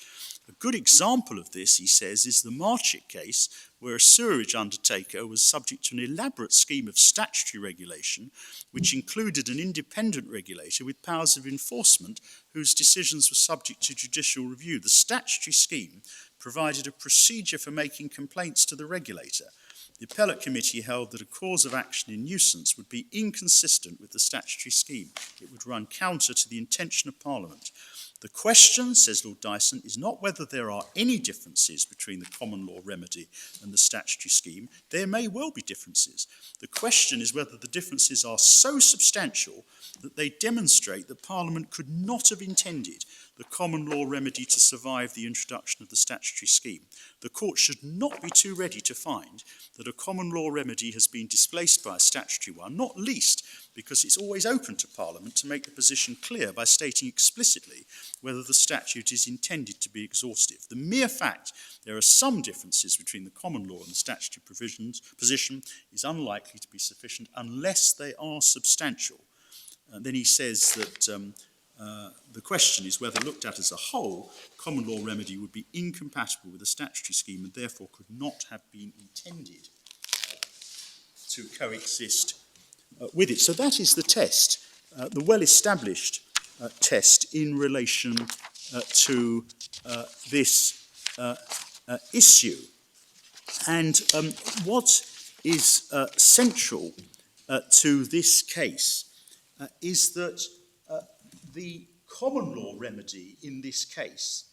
A good example of this, he says, is the Marchett case, where a sewerage undertaker was subject to an elaborate scheme of statutory regulation, which included an independent regulator with powers of enforcement whose decisions were subject to judicial review. The statutory scheme provided a procedure for making complaints to the regulator. The appellate committee held that a cause of action in nuisance would be inconsistent with the statutory scheme. It would run counter to the intention of Parliament. The question, says Lord Dyson, is not whether there are any differences between the common law remedy and the statutory scheme. There may well be differences. The question is whether the differences are so substantial that they demonstrate that Parliament could not have intended the common law remedy to survive the introduction of the statutory scheme. The court should not be too ready to find that a common law remedy has been displaced by a statutory one, not least because it's always open to Parliament to make the position clear by stating explicitly whether the statute is intended to be exhaustive. The mere fact there are some differences between the common law and the statutory position is unlikely to be sufficient unless they are substantial. And then he says that the question is whether, looked at as a whole, common law remedy would be incompatible with the statutory scheme and therefore could not have been intended to coexist with it. So that is the test, the well-established test in relation to this issue. And what is central to this case is that the common law remedy in this case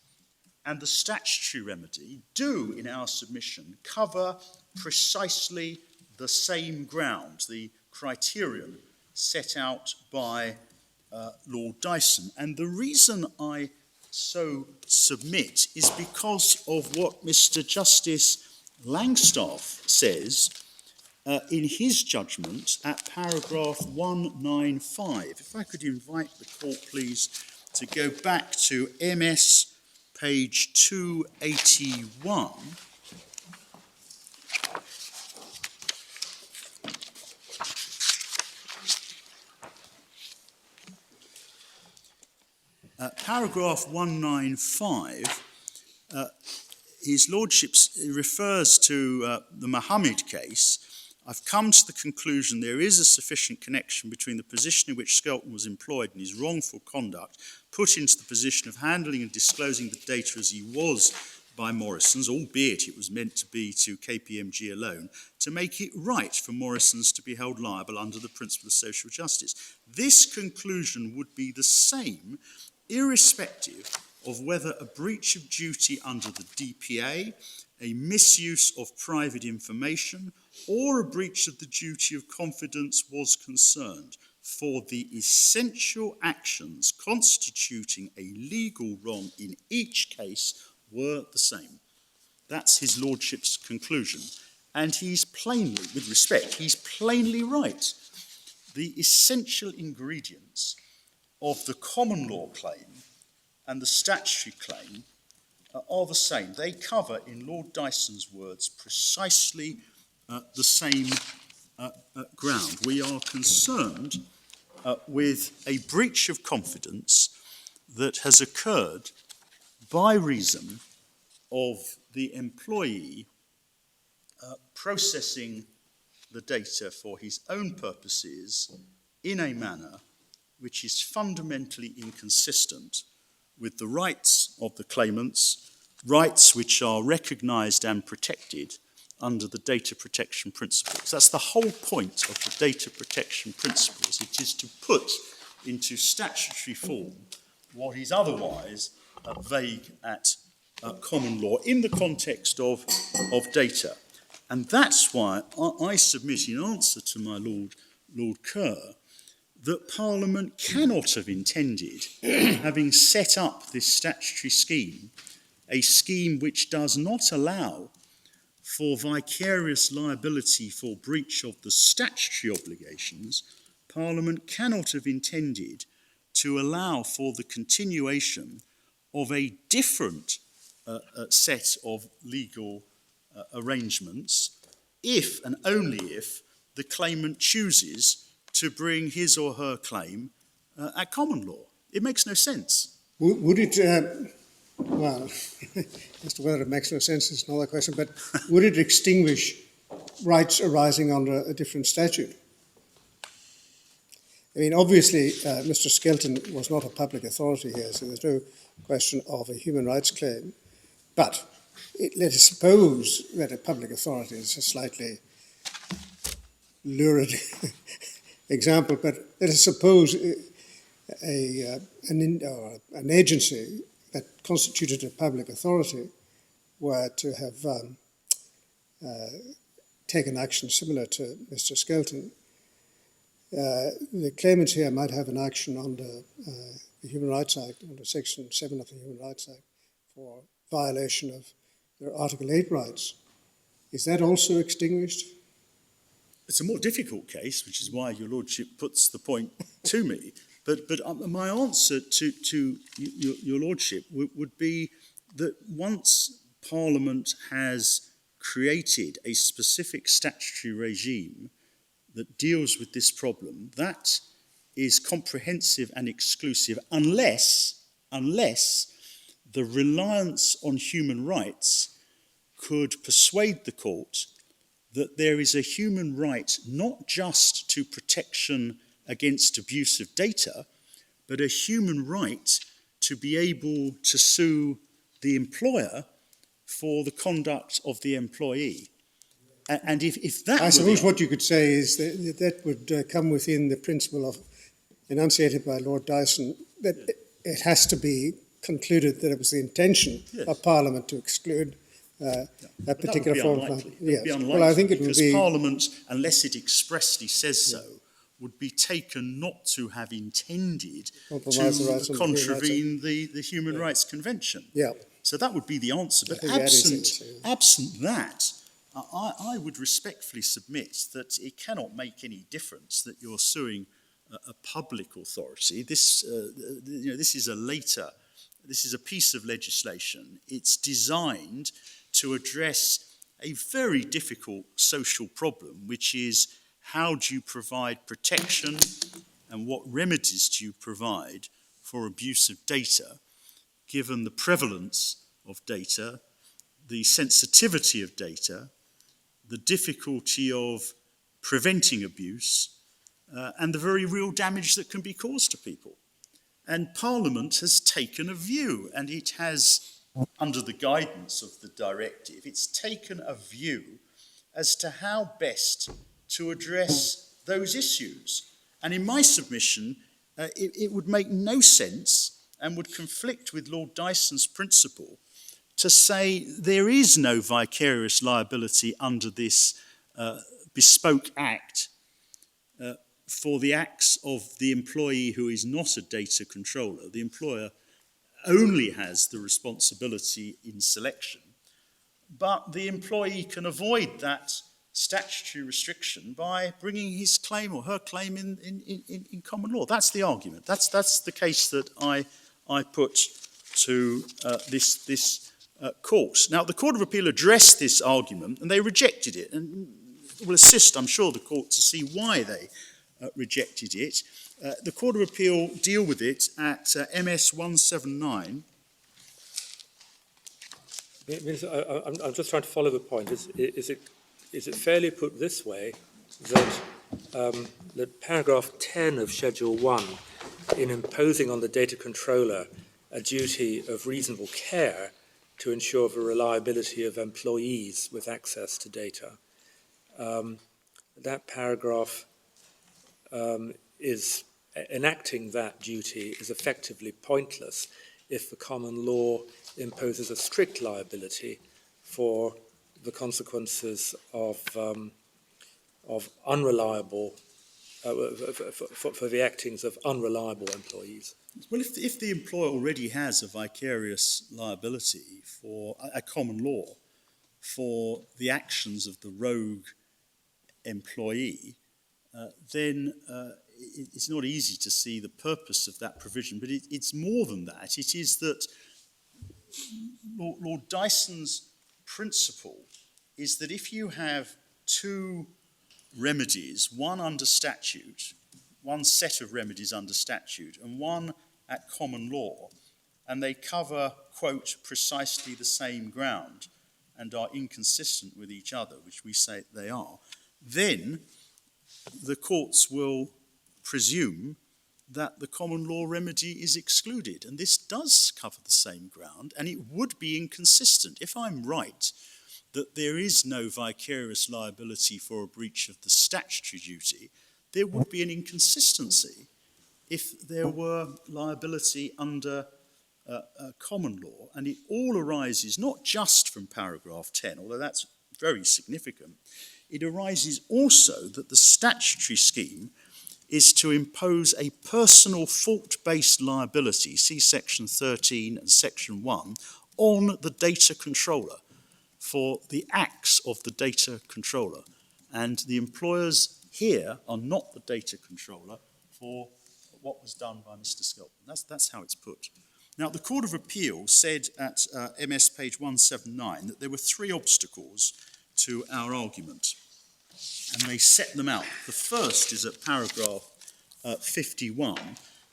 and the statutory remedy do, in our submission, cover precisely the same ground, the criterion set out by Lord Dyson. And the reason I so submit is because of what Mr. Justice Langstaff says in his judgment at paragraph 195. If I could invite the court, please, to go back to MS page 281. Paragraph 195, His Lordship refers to the Muhammad case. I've come to the conclusion there is a sufficient connection between the position in which Skelton was employed and his wrongful conduct, put into the position of handling and disclosing the data as he was by Morrison's, albeit it was meant to be to KPMG alone, to make it right for Morrison's to be held liable under the principle of social justice. This conclusion would be the same irrespective of whether a breach of duty under the DPA, a misuse of private information, or a breach of the duty of confidence was concerned, for the essential actions constituting a legal wrong in each case were the same. That's His Lordship's conclusion. And he's plainly, with respect, he's plainly right. The essential ingredients of the common law claim and the statutory claim are the same. They cover, in Lord Dyson's words, precisely the same ground. We are concerned with a breach of confidence that has occurred by reason of the employee processing the data for his own purposes in a manner which is fundamentally inconsistent with the rights of the claimants, rights which are recognised and protected under the data protection principles. That's the whole point of the data protection principles. It is to put into statutory form what is otherwise vague at common law in the context of data. And that's why I submit in answer to my Lord Kerr that Parliament cannot have intended, having set up this statutory scheme, a scheme which does not allow for vicarious liability for breach of the statutory obligations, Parliament cannot have intended to allow for the continuation of a different set of legal arrangements if and only if the claimant chooses to bring his or her claim at common law. It makes no sense. Would it, well, as to whether it makes no sense is another question, but would it extinguish rights arising under a different statute? I mean, obviously, Mr. Skelton was not a public authority here, so there's no question of a human rights claim. But let us suppose that a public authority is a slightly lurid example, but let us suppose an agency that constituted a public authority were to have taken action similar to Mr. Skelton. The claimants here might have an action under the Human Rights Act, under Section 7 of the Human Rights Act, for violation of their Article 8 rights. Is that also extinguished? It's a more difficult case, which is why your lordship puts the point to me. But my answer to your lordship would be that once Parliament has created a specific statutory regime that deals with this problem, that is comprehensive and exclusive unless the reliance on human rights could persuade the court that there is a human right not just to protection against abuse of data, but a human right to be able to sue the employer for the conduct of the employee. And if that I suppose what you could say is that that would come within the principle of enunciated by Lord Dyson, that it has to be concluded that it was the intention of Parliament to exclude a particular form of... Yes. Well, I think it would be... Because Parliament, unless it expressly says so, would be taken not to have intended to contravene the Human Rights Convention. Yeah. So that would be the answer. But absent that, I would respectfully submit that it cannot make any difference that you're suing a public authority. This is a piece of legislation. It's designed to address a very difficult social problem, which is how do you provide protection and what remedies do you provide for abuse of data, given the prevalence of data, the sensitivity of data, the difficulty of preventing abuse, and the very real damage that can be caused to people. And Parliament has taken a view, and it has, under the guidance of the directive, it's taken a view as to how best to address those issues. And in my submission, it would make no sense and would conflict with Lord Dyson's principle to say there is no vicarious liability under this bespoke act for the acts of the employee who is not a data controller. The employer only has the responsibility in selection, but the employee can avoid that statutory restriction by bringing his claim or her claim in common law. That's the argument. That's the case that I put to this court. Now, the Court of Appeal addressed this argument and they rejected it, and will assist, I'm sure, the court to see why they rejected it. The Court of Appeal deal with it at MS 179. I'm just trying to follow the point. Is it fairly put this way that that paragraph 10 of Schedule 1, in imposing on the data controller a duty of reasonable care to ensure the reliability of employees with access to data, that paragraph is enacting that duty is effectively pointless if the common law imposes a strict liability for the consequences of unreliable, for the actings of unreliable employees. Well, if the employer already has a vicarious liability for a common law for the actions of the rogue employee, then it's not easy to see the purpose of that provision. But it's more than that. It is that Lord Dyson's principle is that if you have two remedies, one under statute, one set of remedies under statute, and one at common law, and they cover, quote, precisely the same ground and are inconsistent with each other, which we say they are, then the courts will presume that the common law remedy is excluded. And this does cover the same ground, and it would be inconsistent. If I'm right that there is no vicarious liability for a breach of the statutory duty, there would be an inconsistency if there were liability under common law. And it all arises not just from paragraph 10, although that's very significant. It arises also that the statutory scheme is to impose a personal fault-based liability, see section 13 and section 1, on the data controller for the acts of the data controller. And the employers here are not the data controller for what was done by Mr. Skelton. That's how it's put. Now, the Court of Appeal said at MS page 179 that there were three obstacles to our argument, and they set them out. The first is at paragraph 51.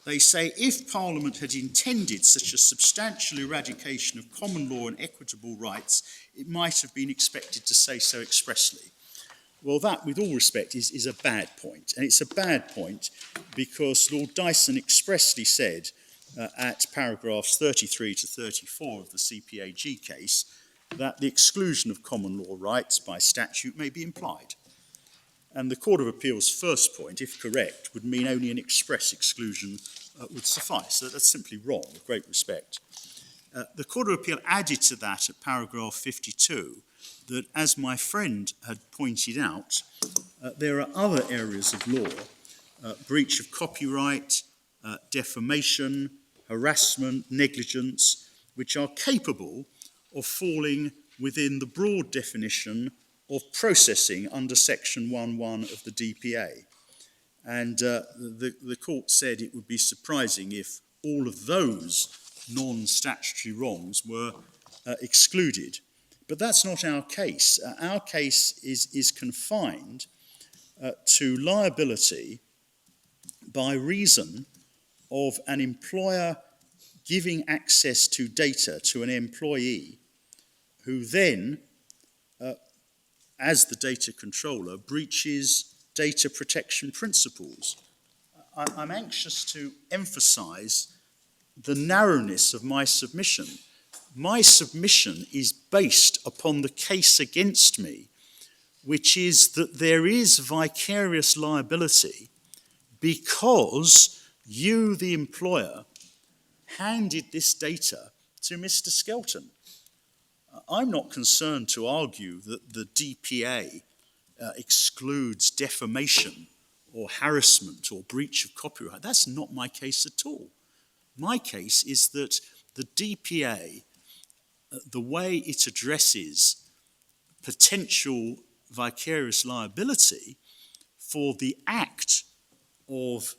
They say, if Parliament had intended such a substantial eradication of common law and equitable rights, it might have been expected to say so expressly. Well, that, with all respect, is a bad point. And it's a bad point because Lord Dyson expressly said at paragraphs 33 to 34 of the CPAG case that the exclusion of common law rights by statute may be implied. And the Court of Appeal's first point, if correct, would mean only an express exclusion would suffice. So that's simply wrong, with great respect. The Court of Appeal added to that at paragraph 52 that, as my friend had pointed out, there are other areas of law, breach of copyright, defamation, harassment, negligence, which are capable of falling within the broad definition of processing under section 1.1 of the DPA. And the court said it would be surprising if all of those non-statutory wrongs were excluded. But that's not our case. Our case is confined to liability by reason of an employer giving access to data to an employee who then, as the data controller, breaches data protection principles. I'm anxious to emphasize the narrowness of my submission. My submission is based upon the case against me, which is that there is vicarious liability because you, the employer, handed this data to Mr. Skelton. I'm not concerned to argue that the DPA excludes defamation or harassment or breach of copyright. That's not my case at all. My case is that the DPA, the way it addresses potential vicarious liability for the act of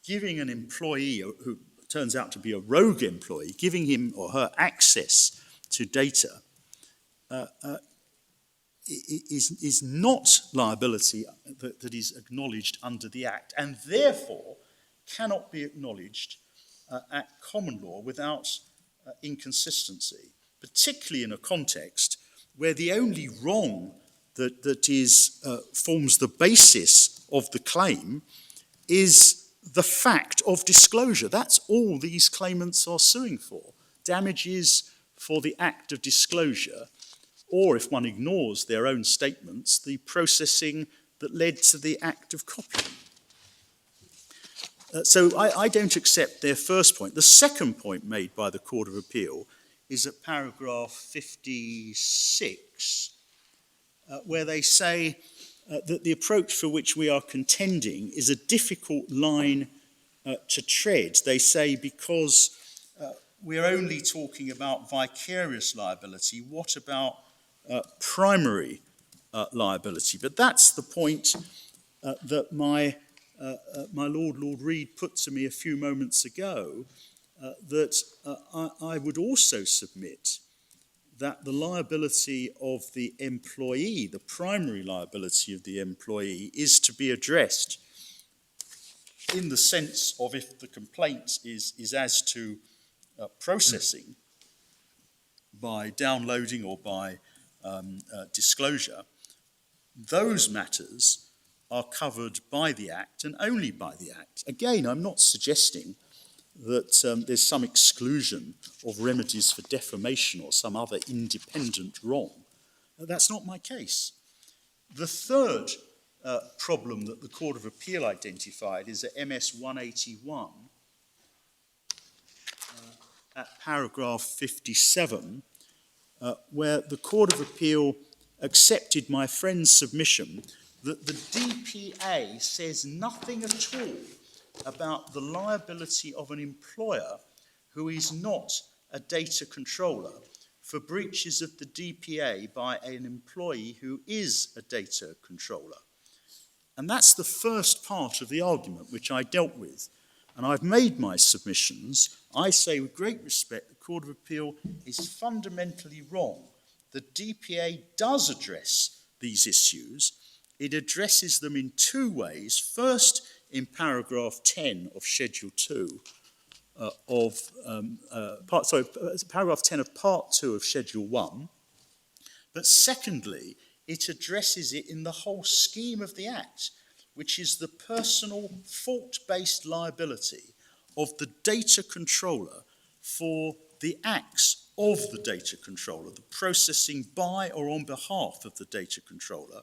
giving an employee who turns out to be a rogue employee, giving him or her access to data, is not liability that is acknowledged under the Act, and therefore cannot be acknowledged at common law without inconsistency, particularly in a context where the only wrong that forms the basis of the claim is the fact of disclosure. That's all these claimants are suing for. Damages for the act of disclosure, or if one ignores their own statements, the processing that led to the act of copying. So I don't accept their first point. The second point made by the Court of Appeal is at paragraph 56, where they say that the approach for which we are contending is a difficult line to tread. They say because we're only talking about vicarious liability, what about primary liability. But that's the point that my Lord Reid put to me a few moments ago, that I would also submit that the liability of the employee, the primary liability of the employee, is to be addressed in the sense of if the complaint is as to processing by downloading or by disclosure, those matters are covered by the Act and only by the Act. Again, I'm not suggesting that there's some exclusion of remedies for defamation or some other independent wrong. That's not my case. The third problem that the Court of Appeal identified is at MS 181, at paragraph 57, where the Court of Appeal accepted my friend's submission that the DPA says nothing at all about the liability of an employer who is not a data controller for breaches of the DPA by an employee who is a data controller. And that's the first part of the argument which I dealt with. And I've made my submissions. I say with great respect, the Court of Appeal is fundamentally wrong. The DPA does address these issues. It addresses them in two ways. First, in paragraph 10 of Schedule 2 paragraph 10 of Part 2 of Schedule 1. But secondly, it addresses it in the whole scheme of the Act, which is the personal fault-based liability of the data controller for the acts of the data controller, the processing by or on behalf of the data controller,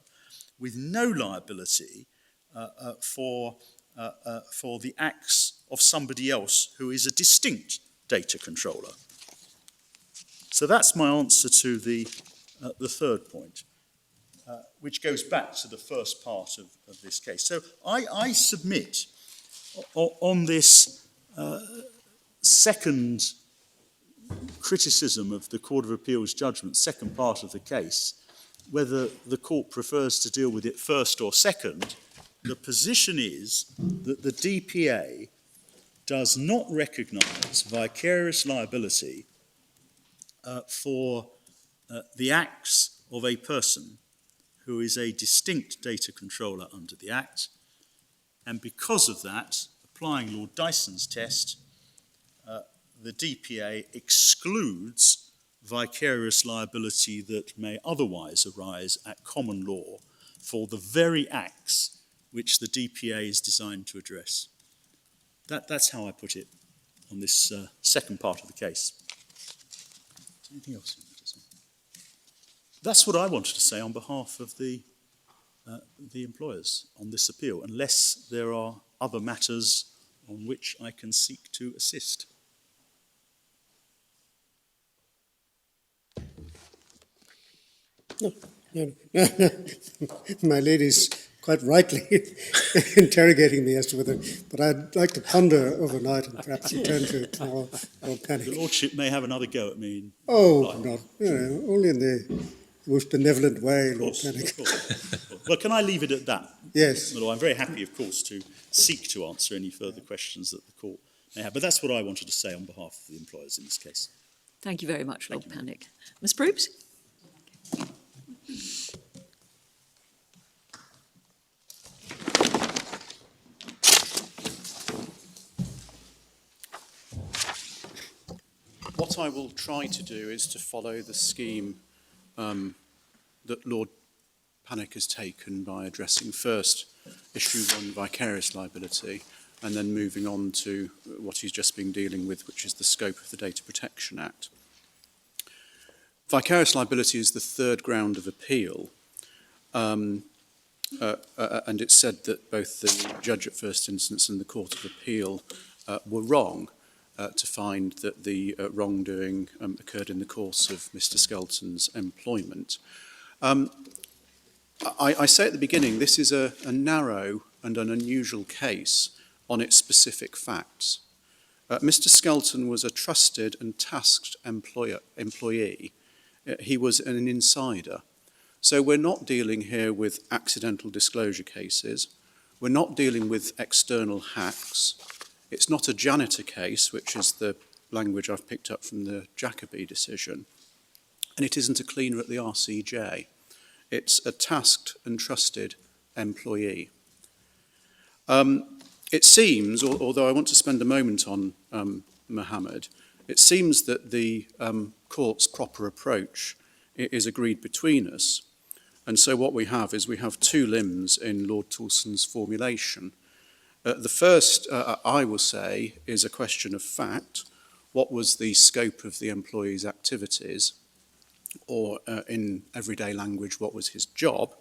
with no liability for the acts of somebody else who is a distinct data controller. So that's my answer to the third point, which goes back to the first part of this case. So I submit on this second criticism of the Court of Appeal's judgment, second part of the case, whether the court prefers to deal with it first or second, the position is that the DPA does not recognise vicarious liability for the acts of a person who is a distinct data controller under the Act, and because of that, applying Lord Dyson's test, the DPA excludes vicarious liability that may otherwise arise at common law for the very acts which the DPA is designed to address. That's how I put it on this second part of the case. Is there anything else you want to say? That's what I wanted to say on behalf of the employers on this appeal, unless there are other matters on which I can seek to assist. No. My lady's quite rightly interrogating me as to whether, but I'd like to ponder overnight and perhaps return to it tomorrow. Lord Panic. The Lordship may have another go at me. Not, only in the most benevolent way, Lord Panic. Well, can I leave it at that? Yes. Although I'm very happy, of course, to seek to answer any further questions that the court may have. But that's what I wanted to say on behalf of the employers in this case. Thank you very much, Lord Panic. Ms. Probst? What I will try to do is to follow the scheme that Lord Panic has taken by addressing first issue 1, vicarious liability, and then moving on to what he's just been dealing with, which is the scope of the Data Protection Act. Vicarious liability is the third ground of appeal, and it's said that both the judge at first instance and the Court of Appeal were wrong to find that the wrongdoing occurred in the course of Mr. Skelton's employment. I say at the beginning, this is a narrow and an unusual case on its specific facts. Mr. Skelton was a trusted and tasked employee he was an insider. So we're not dealing here with accidental disclosure cases. We're not dealing with external hacks. It's not a janitor case, which is the language I've picked up from the Jacobi decision. And it isn't a cleaner at the RCJ. It's a tasked and trusted employee. It seems, although I want to spend a moment on Mohammed, it seems that the court's proper approach is agreed between us. And so what we have is we have two limbs in Lord Toulson's formulation. The first, I will say, is a question of fact. What was the scope of the employee's activities? Or in everyday language, what was his job?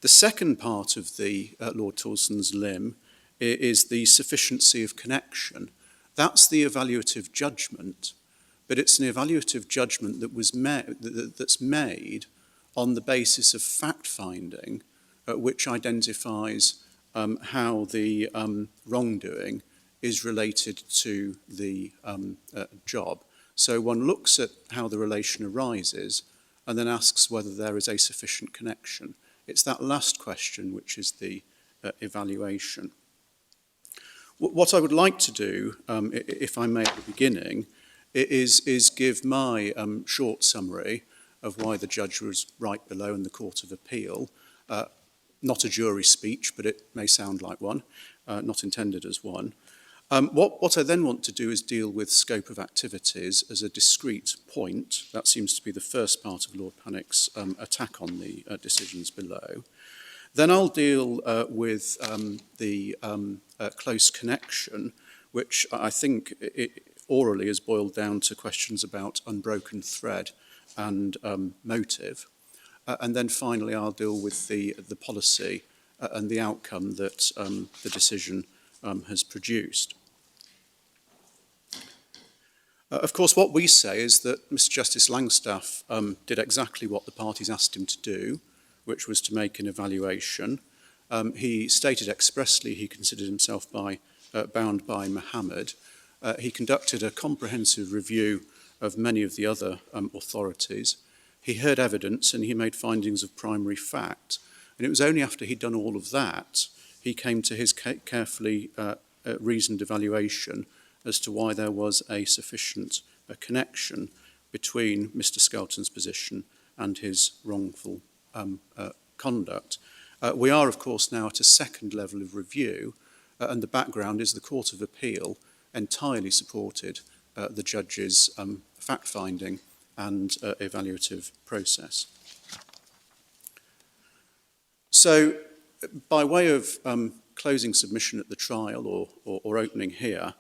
The second part of the Lord Toulson's limb is the sufficiency of connection. That's the evaluative judgment, but it's an evaluative judgment that was that's made on the basis of fact-finding, which identifies how the wrongdoing is related to the job. So one looks at how the relation arises and then asks whether there is a sufficient connection. It's that last question which is the evaluation. What I would like to do, if I may at the beginning, is give my short summary of why the judge was right below in the Court of Appeal. Not a jury speech, but it may sound like one, not intended as one. What I then want to do is deal with scope of activities as a discrete point. That seems to be the first part of Lord Panic's attack on the decisions below. Then I'll deal with the close connection, which I think orally is boiled down to questions about unbroken thread and motive. And then finally I'll deal with the policy and the outcome that the decision has produced. Of course, what we say is that Mr. Justice Langstaff did exactly what the parties asked him to do, which was to make an evaluation. He stated expressly he considered himself bound by Mohammed. He conducted a comprehensive review of many of the other authorities. He heard evidence and he made findings of primary fact. And it was only after he'd done all of that he came to his carefully reasoned evaluation as to why there was a sufficient connection between Mr. Skelton's position and his wrongful conduct. We are, of course, now at a second level of review, and the background is the Court of Appeal entirely supported the judge's fact-finding and evaluative process. So, by way of closing submission at the trial or opening here,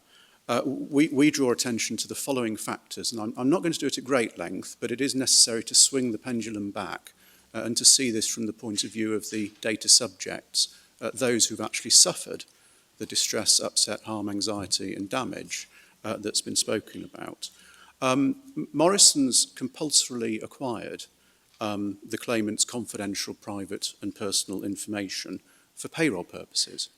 we draw attention to the following factors, and I'm not going to do it at great length, but it is necessary to swing the pendulum back and to see this from the point of view of the data subjects, those who've actually suffered the distress, upset, harm, anxiety and damage that's been spoken about. Morrison's compulsorily acquired the claimant's confidential, private and personal information for payroll purposes.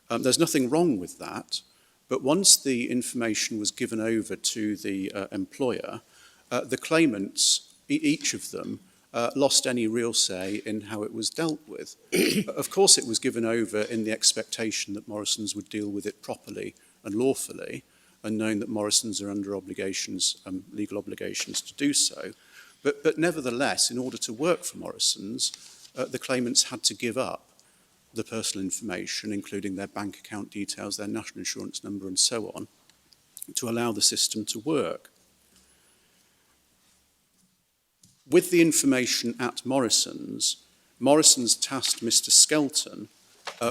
There's nothing wrong with that, but once the information was given over to the employer, the claimants, each of them, lost any real say in how it was dealt with. Of course, it was given over in the expectation that Morrison's would deal with it properly and lawfully, and knowing that Morrison's are under obligations, legal obligations to do so. But nevertheless, in order to work for Morrison's, the claimants had to give up the personal information, including their bank account details, their national insurance number and so on, to allow the system to work. With the information at Morrison's tasked Mr. Skelton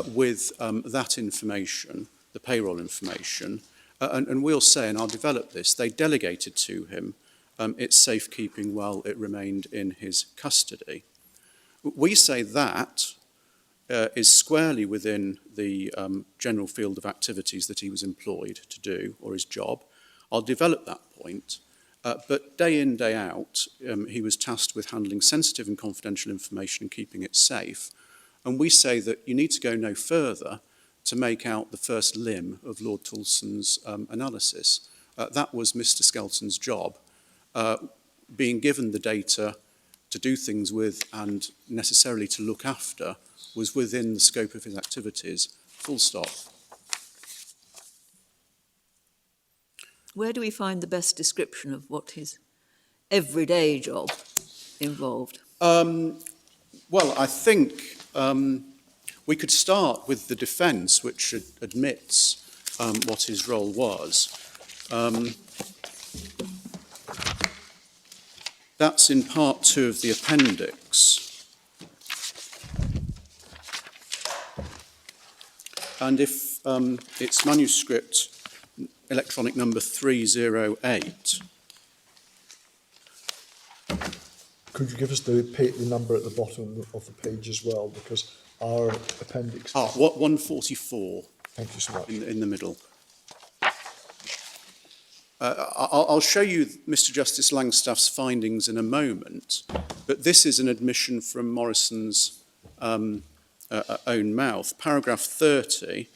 with that information, the payroll information, and we'll say, and I'll develop this, they delegated to him its safekeeping while it remained in his custody. We say that is squarely within the general field of activities that he was employed to do, or his job. I'll develop that point. But day in, day out, he was tasked with handling sensitive and confidential information and keeping it safe. And we say that you need to go no further to make out the first limb of Lord Toulson's analysis. That was Mr. Skelton's job. being given the data to do things with and necessarily to look after was within the scope of his activities, full stop. Where do we find the best description of what his everyday job involved? Well, I think we could start with the defence, which admits what his role was. That's in part 2 of the appendix. And if it's manuscript electronic number 308. Could you give us the number at the bottom of the page as well? Because our appendix... 144. Thank you so much. In the middle. I'll show you Mr. Justice Langstaff's findings in a moment, but this is an admission from Morrison's own mouth. Paragraph 30,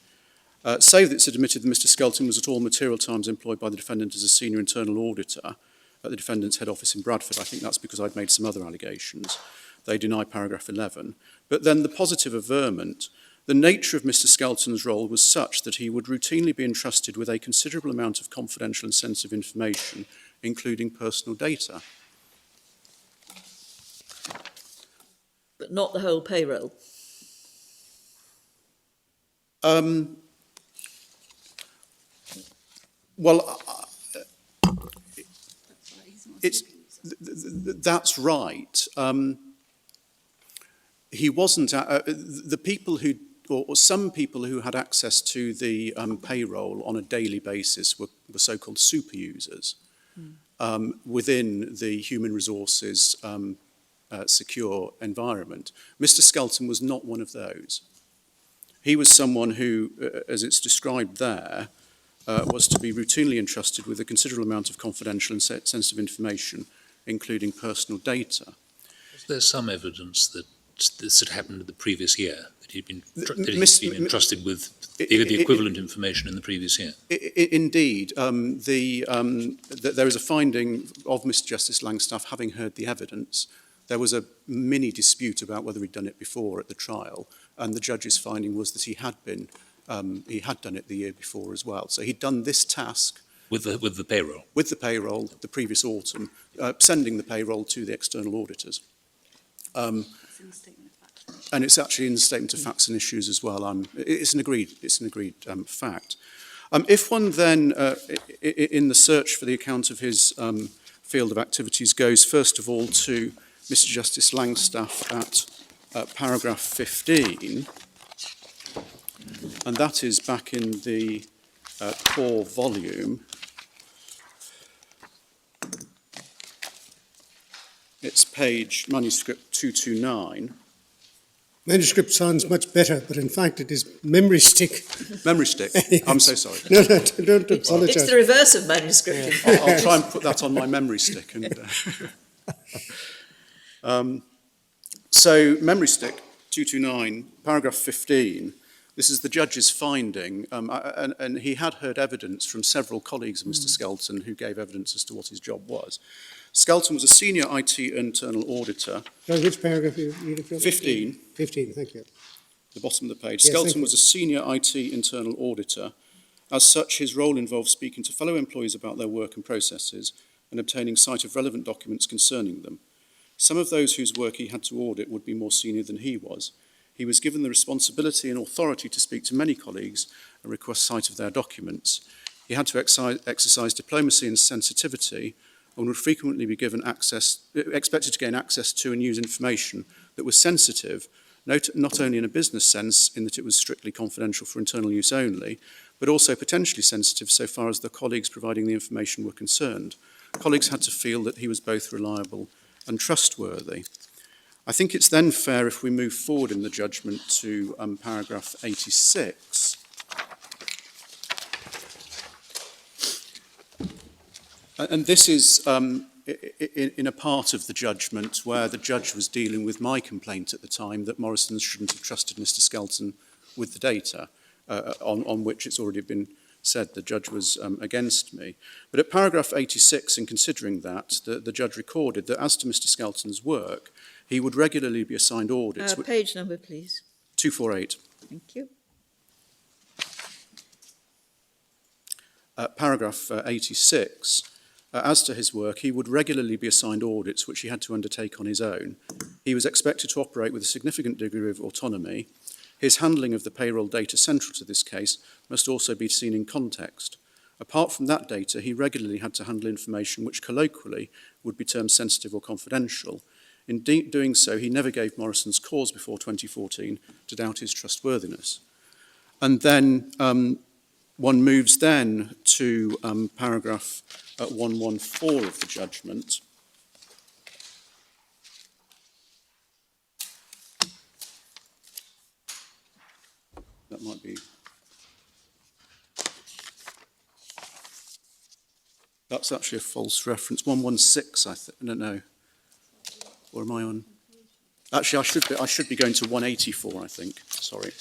save that it's admitted that Mr. Skelton was at all material times employed by the defendant as a senior internal auditor at the defendant's head office in Bradford. I think that's because I'd made some other allegations. They deny paragraph 11. But then the positive averment, the nature of Mr. Skelton's role was such that he would routinely be entrusted with a considerable amount of confidential and sensitive information, including personal data. But not the whole payroll. Well, that's right. He wasn't, the people who, or some people who had access to the payroll on a daily basis were so-called super users within the human resources secure environment. Mr. Skelton was not one of those. He was someone who, as it's described there, was to be routinely entrusted with a considerable amount of confidential and sensitive information, including personal data. Was there some evidence that this had happened in the previous year, that he'd been entrusted with the equivalent information in the previous year? Indeed. There is a finding of Mr. Justice Langstaff having heard the evidence. There was a mini dispute about whether he'd done it before at the trial, and the judge's finding was that he had done it the year before as well. So he'd done this task with the payroll. With the payroll, the previous autumn, sending the payroll to the external auditors. And it's actually in the statement of facts and issues as well. It's an agreed fact. If one then, in the search for the account of his field of activities, goes first of all to Mr. Justice Langstaff at paragraph 15, and that is back in the core volume. It's page manuscript 229. Manuscript sounds much better, but in fact it is memory stick. Memory stick? Yes. I'm so sorry. No, don't apologise. It's the reverse of manuscript. I'll try and put that on my memory stick. So, memory stick 229, paragraph 15. This is the judge's finding, and he had heard evidence from several colleagues of Mr. Skelton who gave evidence as to what his job was. Skelton was a senior IT internal auditor. Sorry, which paragraph are you reading from? 15. 15, thank you. The bottom of the page. Yes, Skelton was a senior IT internal auditor. As such, his role involved speaking to fellow employees about their work and processes and obtaining sight of relevant documents concerning them. Some of those whose work he had to audit would be more senior than he was. He was given the responsibility and authority to speak to many colleagues and request sight of their documents. He had to exercise diplomacy and sensitivity and would frequently be expected to gain access to and use information that was sensitive, not only in a business sense, in that it was strictly confidential for internal use only, but also potentially sensitive so far as the colleagues providing the information were concerned. Colleagues had to feel that he was both reliable and trustworthy. I think it's then fair if we move forward in the judgment to paragraph 86. And this is in a part of the judgment where the judge was dealing with my complaint at the time that Morrison shouldn't have trusted Mr. Skelton with the data, on which it's already been said the judge was against me. But at paragraph 86, in considering that, the judge recorded that as to Mr. Skelton's work, he would regularly be assigned audits. Page number, please. 248. Thank you. Paragraph 86, as to his work, he would regularly be assigned audits which he had to undertake on his own. He was expected to operate with a significant degree of autonomy. His handling of the payroll data central to this case must also be seen in context. Apart from that data, he regularly had to handle information which colloquially would be termed sensitive or confidential. In doing so, he never gave Morrison's cause before 2014 to doubt his trustworthiness. And then one moves then to paragraph 114 of the judgment. That might be... That's actually a false reference. 116, I think. No. Or am I on? Actually, I should be going to 184, I think. Sorry.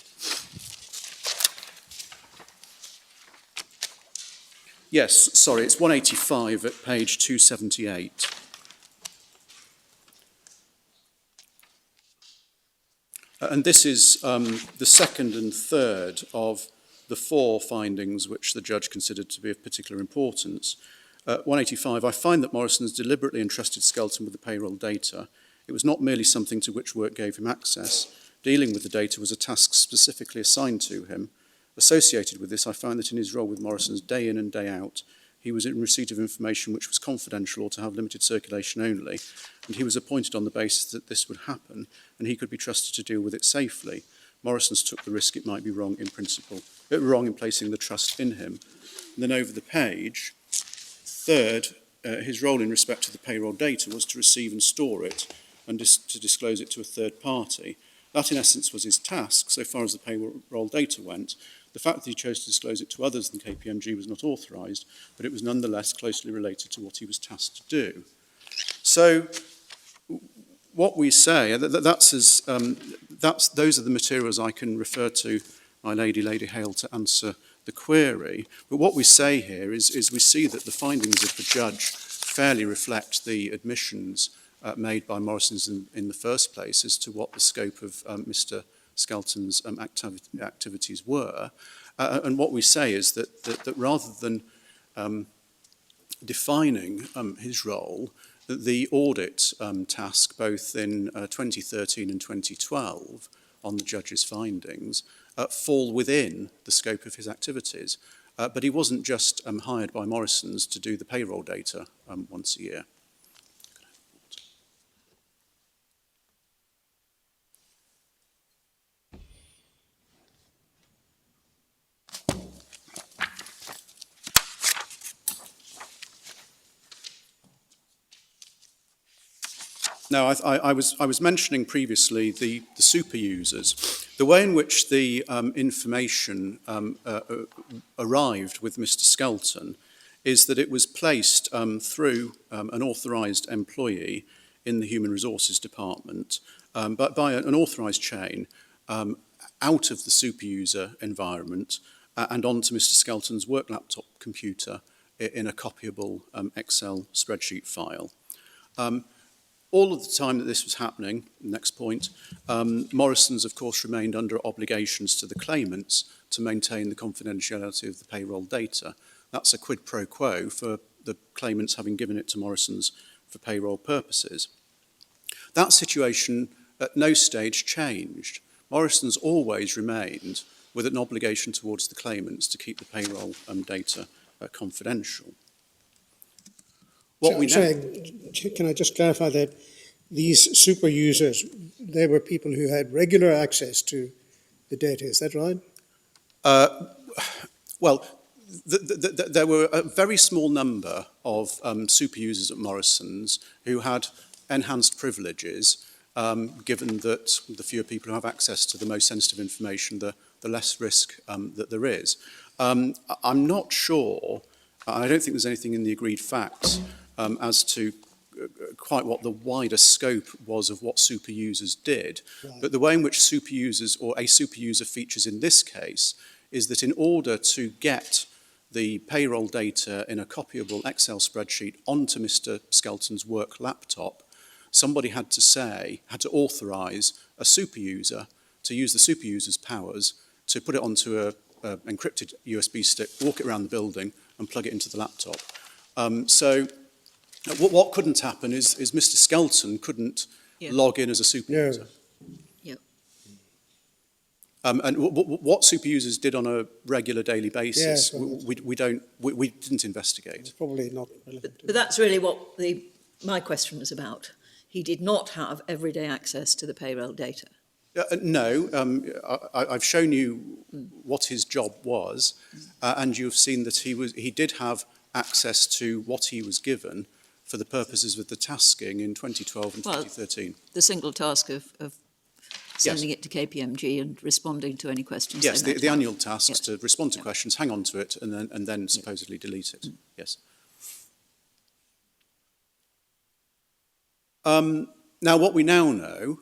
Yes, sorry, it's 185 at page 278. And this is the second and third of the four findings which the judge considered to be of particular importance. 185, I find that Morrison's deliberately entrusted Skelton with the payroll data. It was not merely something to which work gave him access. Dealing with the data was a task specifically assigned to him. Associated with this, I find that in his role with Morrison's day in and day out, he was in receipt of information which was confidential or to have limited circulation only, and he was appointed on the basis that this would happen, and he could be trusted to deal with it safely. Morrison's took the risk it might be wrong in principle, wrong in placing the trust in him. And then over the page, third, his role in respect to the payroll data was to receive and store it, and to disclose it to a third party. That, in essence, was his task, so far as the payroll data went. The fact that he chose to disclose it to others than KPMG was not authorised, but it was nonetheless closely related to what he was tasked to do. So, what we say, those are the materials I can refer to my Lady Hale to answer the query. But what we say here is we see that the findings of the judge fairly reflect the admissions made by Morrison in the first place as to what the scope of Mr. Skelton's activities were. And what we say is that rather than defining his role, the audit task, both in 2013 and 2012, on the judge's findings, fall within the scope of his activities. But he wasn't just hired by Morrison's to do the payroll data once a year. Now, I was mentioning previously the super users. The way in which the information arrived with Mr. Skelton is that it was placed through an authorised employee in the Human Resources Department, but by an authorised chain out of the super user environment and onto Mr. Skelton's work laptop computer in a copyable Excel spreadsheet file. All of the time that this was happening, next point, Morrison's, of course, remained under obligations to the claimants to maintain the confidentiality of the payroll data. That's a quid pro quo for the claimants having given it to Morrison's for payroll purposes. That situation at no stage changed. Morrison's always remained with an obligation towards the claimants to keep the payroll data confidential. Can I just clarify that these super users, they were people who had regular access to the data, is that right? Well, there were a very small number of super users at Morrison's who had enhanced privileges, given that the fewer people who have access to the most sensitive information, the less risk that there is. I'm not sure, I don't think there's anything in the agreed facts as to quite what the wider scope was of what super users did. Right. But the way in which super users, or a super user features in this case, is that in order to get the payroll data in a copyable Excel spreadsheet onto Mr. Skelton's work laptop, somebody had to authorise a super user to use the super user's powers to put it onto a encrypted USB stick, walk it around the building and plug it into the laptop. So what couldn't happen is Mr. Skelton couldn't log in as a super user. Yeah. And what super users did on a regular daily basis, we didn't investigate. It's probably not relevant. But that's really what my question was about. He did not have everyday access to the payroll data. No, I've shown you what his job was, and you've seen that he did have access to what he was given for the purposes of the tasking in 2012 and 2013. The single task of sending it to KPMG and responding to any questions. Yes, the annual task to respond to questions, hang on to it, and then supposedly delete it. Yes. Now, what we now know,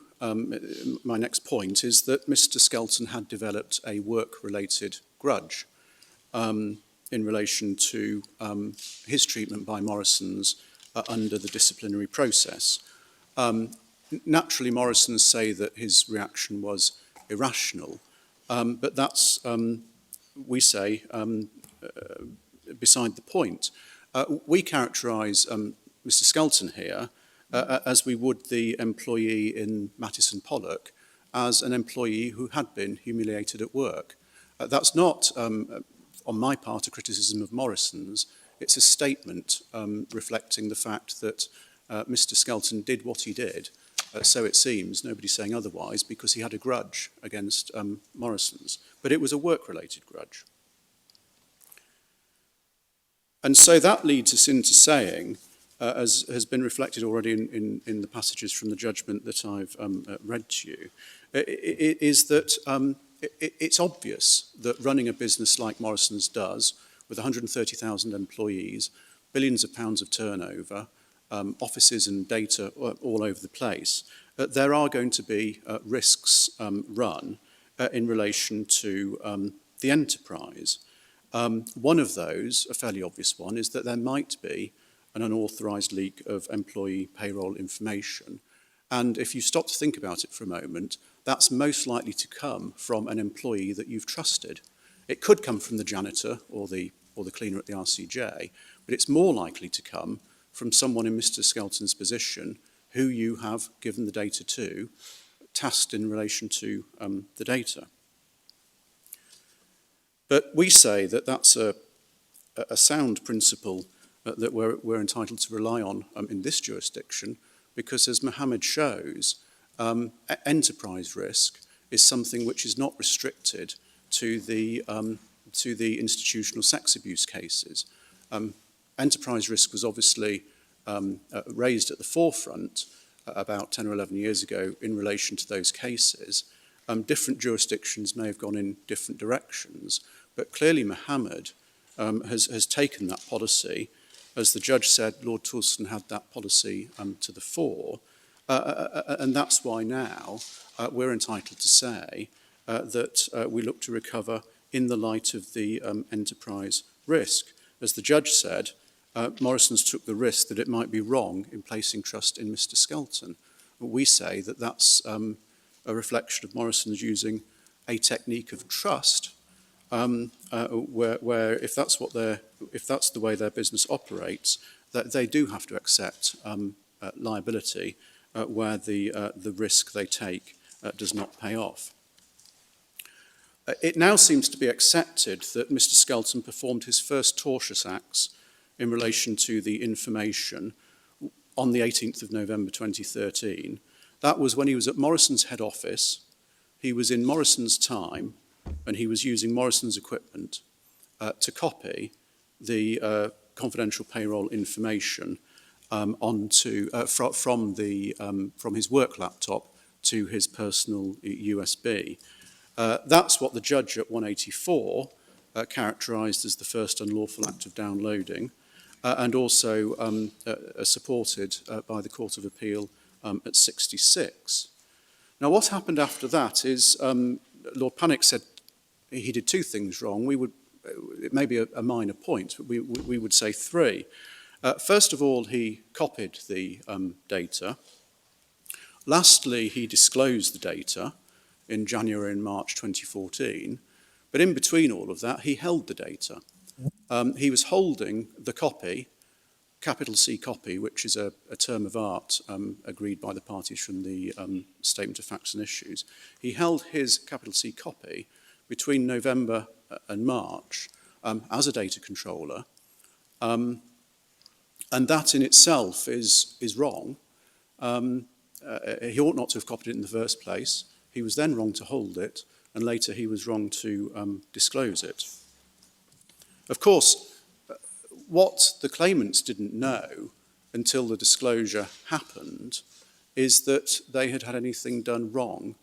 my next point, is that Mr. Skelton had developed a work-related grudge in relation to his treatment by Morrison's under the disciplinary process. Naturally, Morrisons say that his reaction was irrational, but that's, we say, beside the point. We characterise Mr. Skelton here as we would the employee in Mattison Pollock as an employee who had been humiliated at work. That's not, on my part, a criticism of Morrison's. It's a statement reflecting the fact that Mr. Skelton did what he did, so it seems, nobody's saying otherwise, because he had a grudge against Morrison's. But it was a work-related grudge. And so that leads us into saying, as has been reflected already in the passages from the judgment that I've read to you, is that it's obvious that running a business like Morrison's does, with 130,000 employees, billions of pounds of turnover, offices and data all over the place, there are going to be risks run in relation to the enterprise. One of those, a fairly obvious one, is that there might be an unauthorised leak of employee payroll information. And if you stop to think about it for a moment, that's most likely to come from an employee that you've trusted. It could come from the janitor or the cleaner at the RCJ, but it's more likely to come from someone in Mr. Skelton's position who you have given the data to, tasked in relation to the data. But we say that that's a sound principle that we're entitled to rely on in this jurisdiction, because as Mohammed shows, enterprise risk is something which is not restricted to the institutional sex abuse cases. Enterprise risk was obviously raised at the forefront about 10 or 11 years ago in relation to those cases. Different jurisdictions may have gone in different directions, but clearly Mohammed has taken that policy. As the judge said, Lord Toulston had that policy to the fore, and that's why now we're entitled to say that we look to recover in the light of the enterprise risk. As the judge said, Morrison's took the risk that it might be wrong in placing trust in Mr. Skelton. We say that that's a reflection of Morrison's using a technique of trust, where if that's the way their business operates, that they do have to accept liability where the risk they take does not pay off. It now seems to be accepted that Mr. Skelton performed his first tortious acts in relation to the information on the 18th of November 2013. That was when he was at Morrison's head office, he was in Morrison's time, and he was using Morrison's equipment to copy the confidential payroll information from his work laptop to his personal USB. That's what the judge at 184 characterised as the first unlawful act of downloading, and also supported by the Court of Appeal at 66. Now, what happened after that is Lord Pannick said he did two things wrong. We would it may be a minor point, but we would say three. First of all, he copied the data. Lastly, he disclosed the data in January and March 2014. But in between all of that, he held the data. He was holding the copy, capital C copy, which is a term of art agreed by the parties from the Statement of Facts and Issues. He held his capital C copy between November and March as a data controller. And that in itself is wrong. He ought not to have copied it in the first place. He was then wrong to hold it, and later he was wrong to disclose it. Of course, what the claimants didn't know until the disclosure happened is that they had had anything done wrong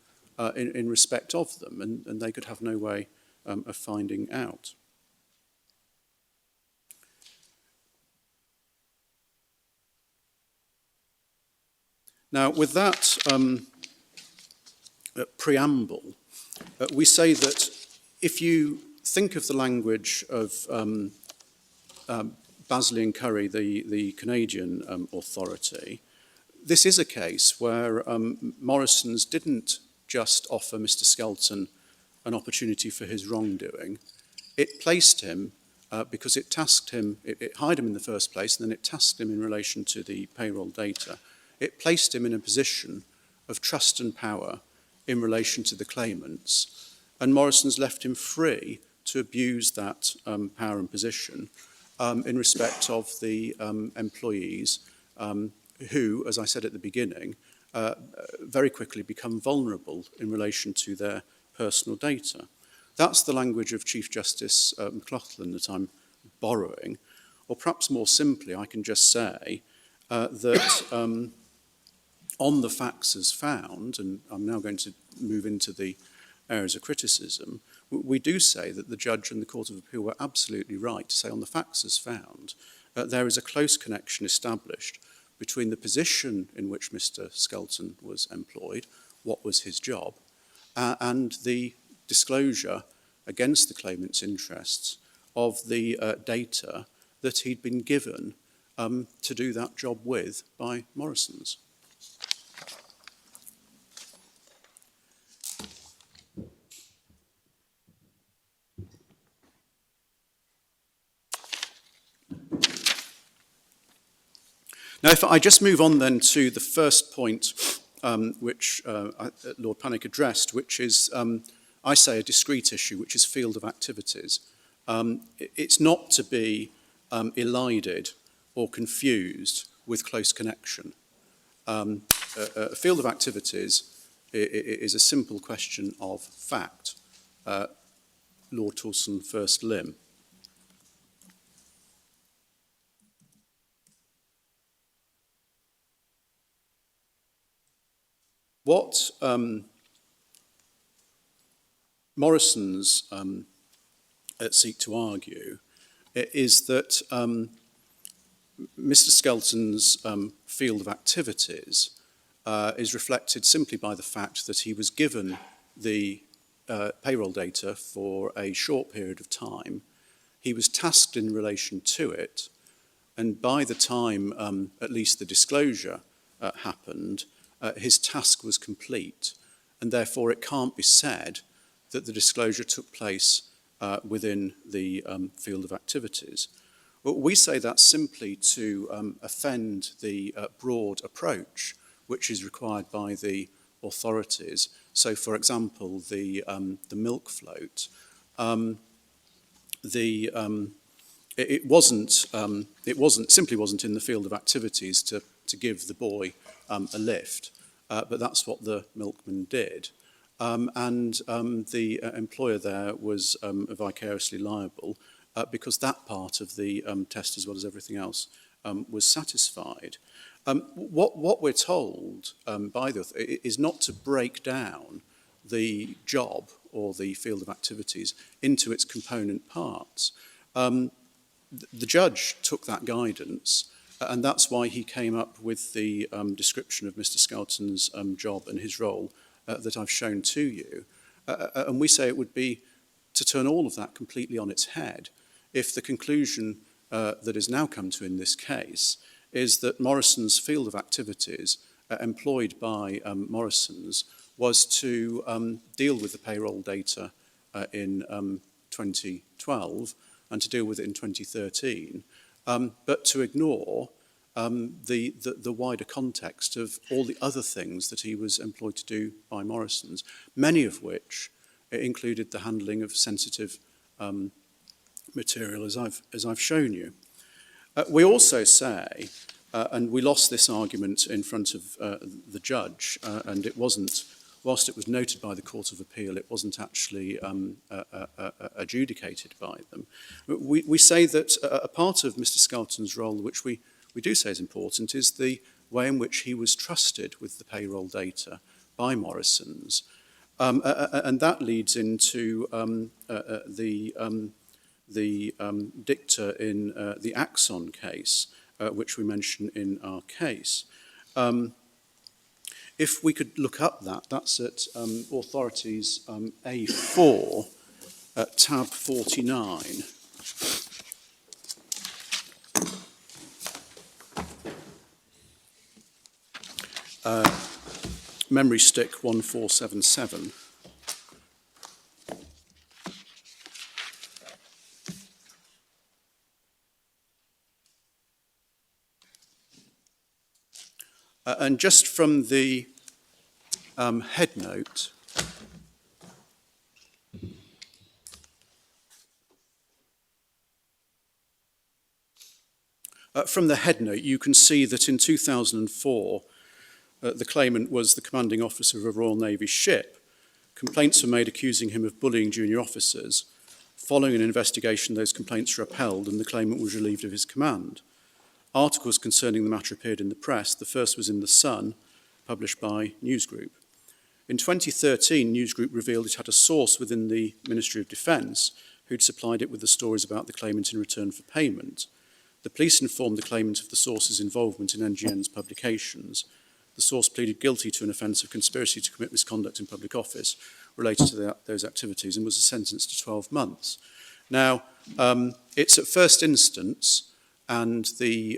in respect of them, and they could have no way of finding out. Now, with that preamble, we say that if you think of the language of Basley and Curry, the Canadian authority, this is a case where Morrison's didn't just offer Mr. Skelton an opportunity for his wrongdoing. It placed him, because it tasked him, it hired him in the first place, and then it tasked him in relation to the payroll data. It placed him in a position of trust and power in relation to the claimants, and Morrison's left him free to abuse that power and position in respect of the employees who, as I said at the beginning, very quickly become vulnerable in relation to their personal data. That's the language of Chief Justice McLaughlin that I'm borrowing, or perhaps more simply, I can just say that on the facts as found, and I'm now going to move into the areas of criticism, we do say that the judge and the Court of Appeal were absolutely right to say on the facts as found, there is a close connection established between the position in which Mr. Skelton was employed, what was his job, and the disclosure against the claimant's interests of the data that he'd been given to do that job with by Morrison's. Now, if I just move on then to the first point which Lord Panic addressed, which is, I say, a discrete issue, which is field of activities. It's not to be elided or confused with close connection. A field of activities is a simple question of fact. Lord Torson, first limb. What Morrison's seek to argue is that Mr. Skelton's field of activities is reflected simply by the fact that he was given the payroll data for a short period of time. He was tasked in relation to it, and by the time at least the disclosure happened, his task was complete, and therefore it can't be said that the disclosure took place within the field of activities. But we say that simply to offend the broad approach which is required by the authorities. So, for example, the milk float, it simply wasn't in the field of activities to give the boy a lift, but that's what the milkman did. And the employer there was vicariously liable because that part of the test, as well as everything else, was satisfied. What we're told by the is not to break down the job or the field of activities into its component parts. The judge took that guidance, and that's why he came up with the description of Mr. Skelton's job and his role that I've shown to you. And we say it would be to turn all of that completely on its head if the conclusion that is now come to in this case is that Morrison's field of activities employed by Morrison's was to deal with the payroll data in 2012 and to deal with it in 2013, but to ignore the wider context of all the other things that he was employed to do by Morrison's, many of which included the handling of sensitive material, as I've shown you. We also say, and we lost this argument in front of the judge, and it wasn't, whilst it was noted by the Court of Appeal, it wasn't actually adjudicated by them. We say that a part of Mr. Skelton's role, which we do say is important, is the way in which he was trusted with the payroll data by Morrison's. And that leads into the dicta in the Axon case, which we mention in our case. If we could look up that's at Authorities A4, tab 49. Memory stick 1477. And just from the head note, you can see that in 2004, the claimant was the commanding officer of a Royal Navy ship. Complaints were made accusing him of bullying junior officers. Following an investigation, those complaints were upheld and the claimant was relieved of his command. Articles concerning the matter appeared in the press. The first was in The Sun, published by Newsgroup. In 2013, Newsgroup revealed it had a source within the Ministry of Defence who'd supplied it with the stories about the claimant in return for payment. The police informed the claimant of the source's involvement in NGN's publications. The source pleaded guilty to an offence of conspiracy to commit misconduct in public office related to those activities and was sentenced to 12 months. Now, it's at first instance, and there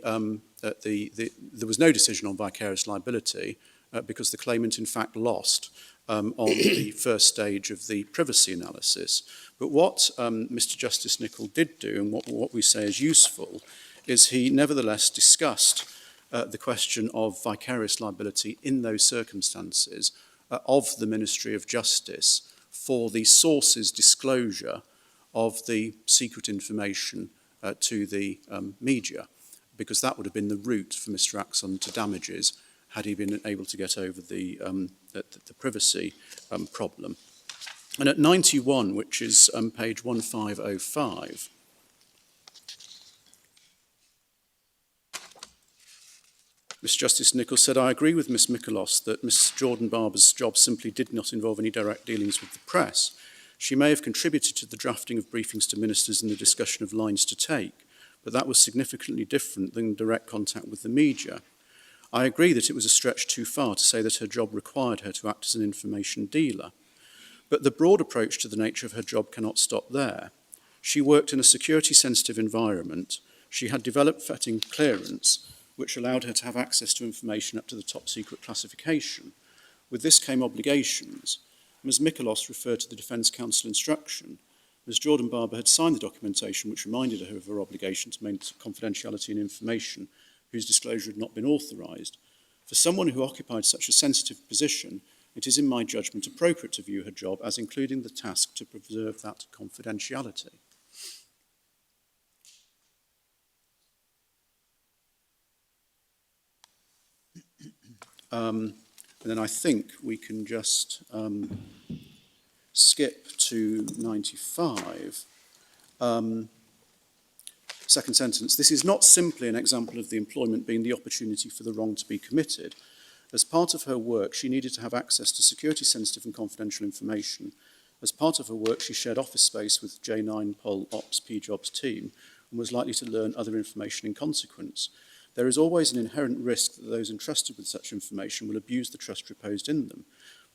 was no decision on vicarious liability because the claimant in fact lost on the first stage of the privacy analysis. But what Mr. Justice Nicholl did do, and what we say is useful, is he nevertheless discussed the question of vicarious liability in those circumstances of the Ministry of Justice for the source's disclosure of the secret information to the media, because that would have been the route for Mr. Axon to damages had he been able to get over the privacy problem. And at 91, which is page 1505, Mr. Justice Nicholl said, "I agree with Miss Mikolos that Miss Jordan Barber's job simply did not involve any direct dealings with the press. She may have contributed to the drafting of briefings to ministers and the discussion of lines to take, but that was significantly different than direct contact with the media. I agree that it was a stretch too far to say that her job required her to act as an information dealer. But the broad approach to the nature of her job cannot stop there. She worked in a security-sensitive environment. She had developed vetting clearance, which allowed her to have access to information up to the top secret classification. With this came obligations. Ms. Mikolos referred to the Defence Council instruction. Ms. Jordan Barber had signed the documentation which reminded her of her obligation to maintain confidentiality in information whose disclosure had not been authorised. For someone who occupied such a sensitive position, it is in my judgment appropriate to view her job as including the task to preserve that confidentiality." And then I think we can just skip to 95. Second sentence. "This is not simply an example of the employment being the opportunity for the wrong to be committed. As part of her work, she needed to have access to security-sensitive and confidential information. As part of her work, she shared office space with J9 Pol Ops PJobs team and was likely to learn other information in consequence. There is always an inherent risk that those entrusted with such information will abuse the trust reposed in them.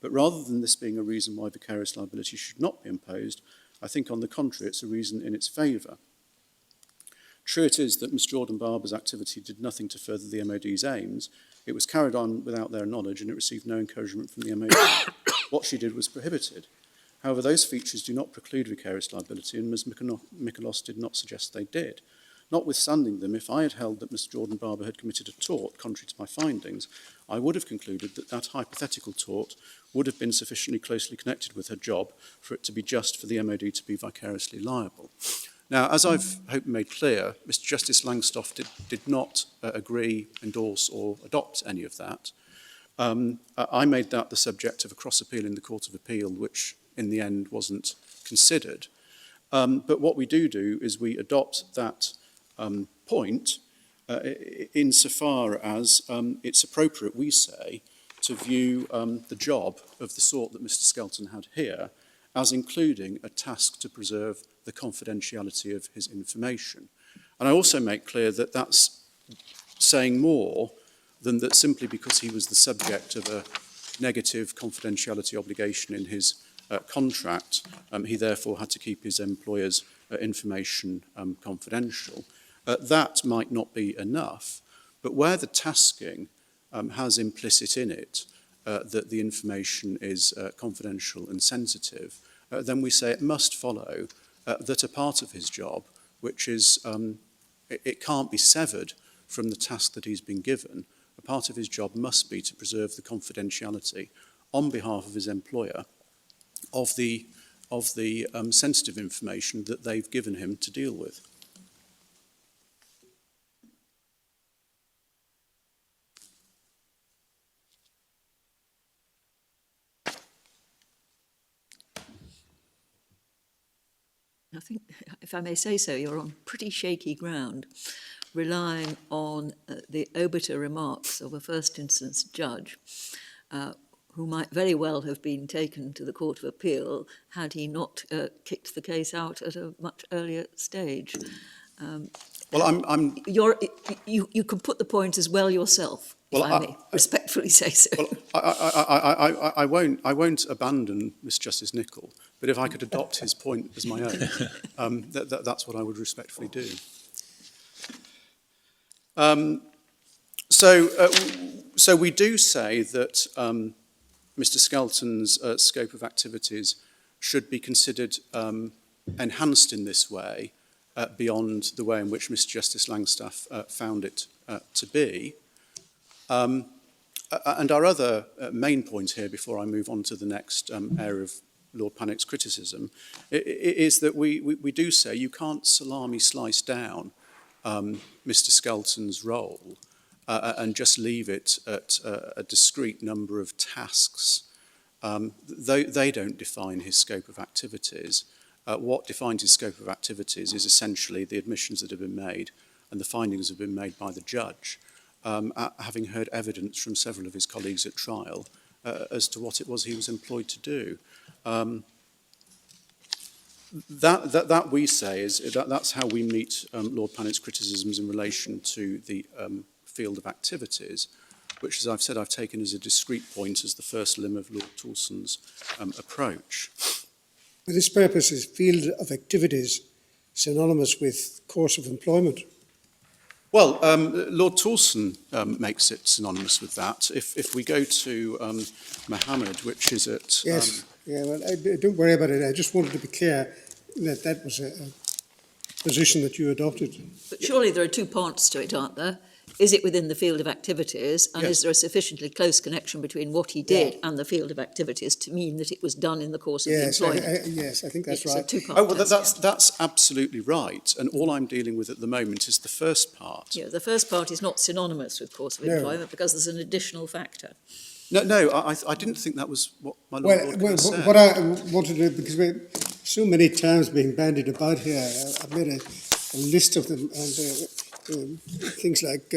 But rather than this being a reason why vicarious liability should not be imposed, I think, on the contrary, it's a reason in its favour. True it is that Miss Jordan Barber's activity did nothing to further the MOD's aims. It was carried on without their knowledge and it received no encouragement from the MOD. What she did was prohibited. However, those features do not preclude vicarious liability, and Ms Mikolos did not suggest they did. Notwithstanding them, if I had held that Miss Jordan Barber had committed a tort, contrary to my findings, I would have concluded that that hypothetical tort would have been sufficiently closely connected with her job for it to be just for the MOD to be vicariously liable. Now, as I've hope made clear, Mr. Justice Langstoff did not agree, endorse or adopt any of that. I made that the subject of a cross-appeal in the Court of Appeal, which in the end wasn't considered. But what we do is we adopt that point insofar as it's appropriate, we say, to view the job of the sort that Mr. Skelton had here as including a task to preserve the confidentiality of his information. And I also make clear that that's saying more than that simply because he was the subject of a negative confidentiality obligation in his contract, he therefore had to keep his employer's information confidential. That might not be enough, but where the tasking has implicit in it that the information is confidential and sensitive, then we say it must follow that a part of his job, which is, it can't be severed from the task that he's been given, a part of his job must be to preserve the confidentiality on behalf of his employer of the sensitive information that they've given him to deal with. I think, if I may say so, you're on pretty shaky ground, relying on the obiter remarks of a first instance judge who might very well have been taken to the Court of Appeal had he not kicked the case out at a much earlier stage. Well, you can put the point as well yourself, if I may respectfully say so. Well, I won't abandon Miss Justice Nichol, but if I could adopt his point as my own, that's what I would respectfully do. So we do say that Mr. Skelton's scope of activities should be considered enhanced in this way beyond the way in which Mr. Justice Langstaff found it to be. And our other main point here, before I move on to the next area of Lord Panic's criticism, is that we do say you can't salami slice down Mr. Skelton's role and just leave it at a discrete number of tasks. They don't define his scope of activities. What defines his scope of activities is essentially the admissions that have been made and the findings that have been made by the judge, having heard evidence from several of his colleagues at trial as to what it was he was employed to do. That we say is that's how we meet Lord Panic's criticisms in relation to the field of activities, which, as I've said, I've taken as a discrete point as the first limb of Lord Toulson's approach. For this purpose, is field of activities synonymous with course of employment? Well, Lord Toulson makes it synonymous with that. If we go to Mohammed, which is at... Yes, well, don't worry about it. I just wanted to be clear that that was a position that you adopted. But surely there are two parts to it, aren't there? Is it within the field of activities, and is there a sufficiently close connection between what he did and the field of activities to mean that it was done in the course of employment? Yes, I think that's right. Two-part that's absolutely right. And all I'm dealing with at the moment is the first part. Yeah, the first part is not synonymous with course of employment because there's an additional factor. No, I didn't think that was what my Lord said. What I wanted to do, because we're so many terms being bandied about here, I've made a list of them, and things like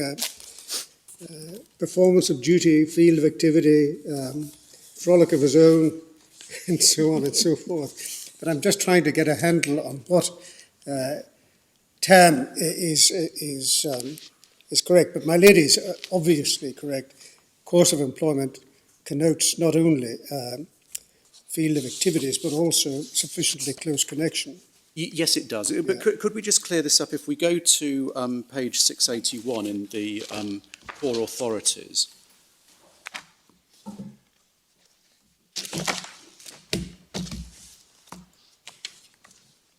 performance of duty, field of activity, frolic of his own, and so on and so forth. But I'm just trying to get a handle on what term is correct. But my lady's obviously correct. Course of employment connotes not only field of activities, but also sufficiently close connection. Yes, it does. But could we just clear this up? If we go to page 681 in the core authorities,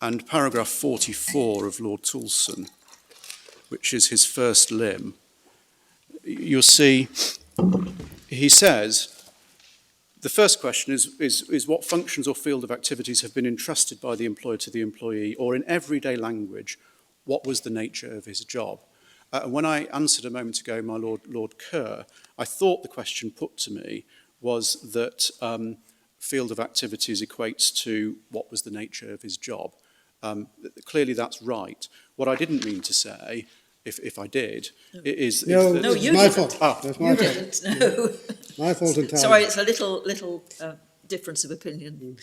and paragraph 44 of Lord Toulson, which is his first limb, you'll see he says, the first question is what functions or field of activities have been entrusted by the employer to the employee, or in everyday language, what was the nature of his job? When I answered a moment ago, my Lord Kerr, I thought the question put to me was that field of activities equates to what was the nature of his job. Clearly that's right. What I didn't mean to say, if I did, is... No, that, No, it's you my didn't. fault. Oh. That's my You fault. didn't, no. My fault entirely. Sorry, it's a little difference of opinion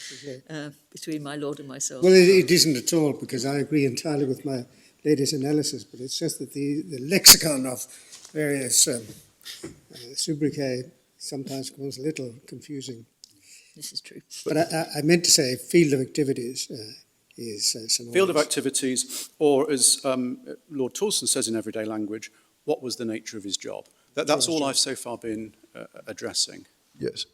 between my lord and myself. Well, it isn't at all, because I agree entirely with my lady's analysis, but it's just that the lexicon of various sobriquet sometimes becomes a little confusing. This is true. But I meant to say field of activities is synonymous. Field of activities, or as Lord Toulson says in everyday language, what was the nature of his job? That's all I've so far been addressing. Yes.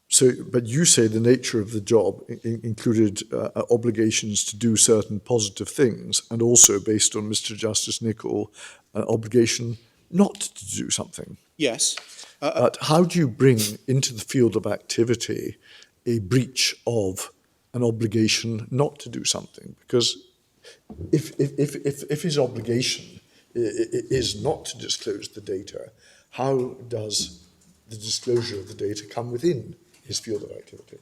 So, but you say the nature of the job included obligations to do certain positive things, and also, based on Mr. Justice Nichol, an obligation not to do something. Yes. But how do you bring into the field of activity a breach of an obligation not to do something? Because if his obligation is not to disclose the data, how does the disclosure of the data come within his field of activity?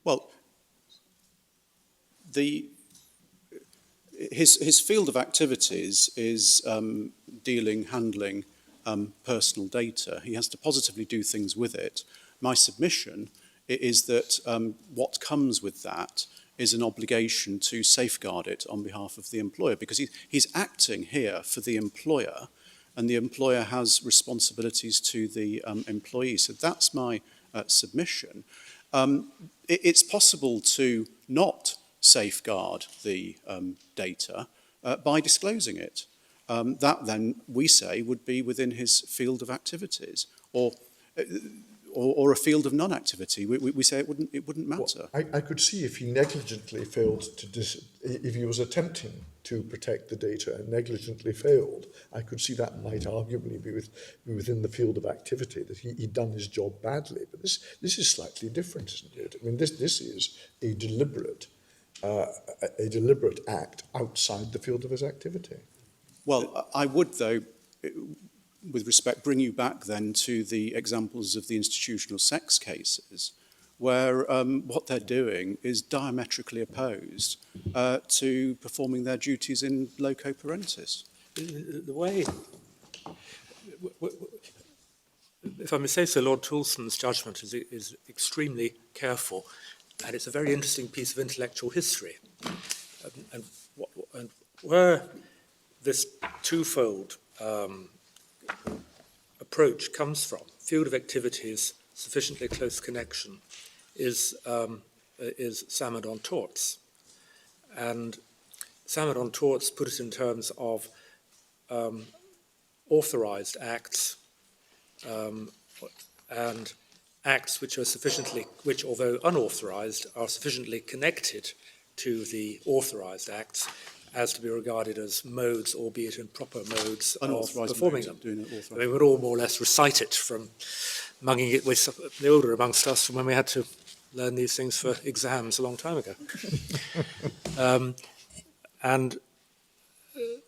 Well, his field of activities is handling personal data. He has to positively do things with it. My submission is that what comes with that is an obligation to safeguard it on behalf of the employer, because he's acting here for the employer, and the employer has responsibilities to the employee. So that's my submission. It's possible to not safeguard the data by disclosing it. That then, we say, would be within his field of activities, or a field of non-activity. We say it wouldn't matter. Well, I could see if he negligently failed if he was attempting to protect the data and negligently failed, I could see that might arguably be within the field of activity, that he'd done his job badly. But this is slightly different, isn't it? I mean, this is a deliberate act outside the field of his activity. Well, I would, though, with respect, bring you back then to the examples of the institutional sex cases, where what they're doing is diametrically opposed to performing their duties in loco parentis. The way, if I may say so, Lord Toulson's judgment is extremely careful, and it's a very interesting piece of intellectual history. And where this twofold approach comes from, field of activities, sufficiently close connection, is Salmon on torts. And Salmon on torts put it in terms of authorized acts and acts which although unauthorized, are sufficiently connected to the authorized acts as to be regarded as modes, albeit improper modes, of performing them. We would all more or less recite it from mugging it with the older amongst us from when we had to learn these things for exams a long time ago.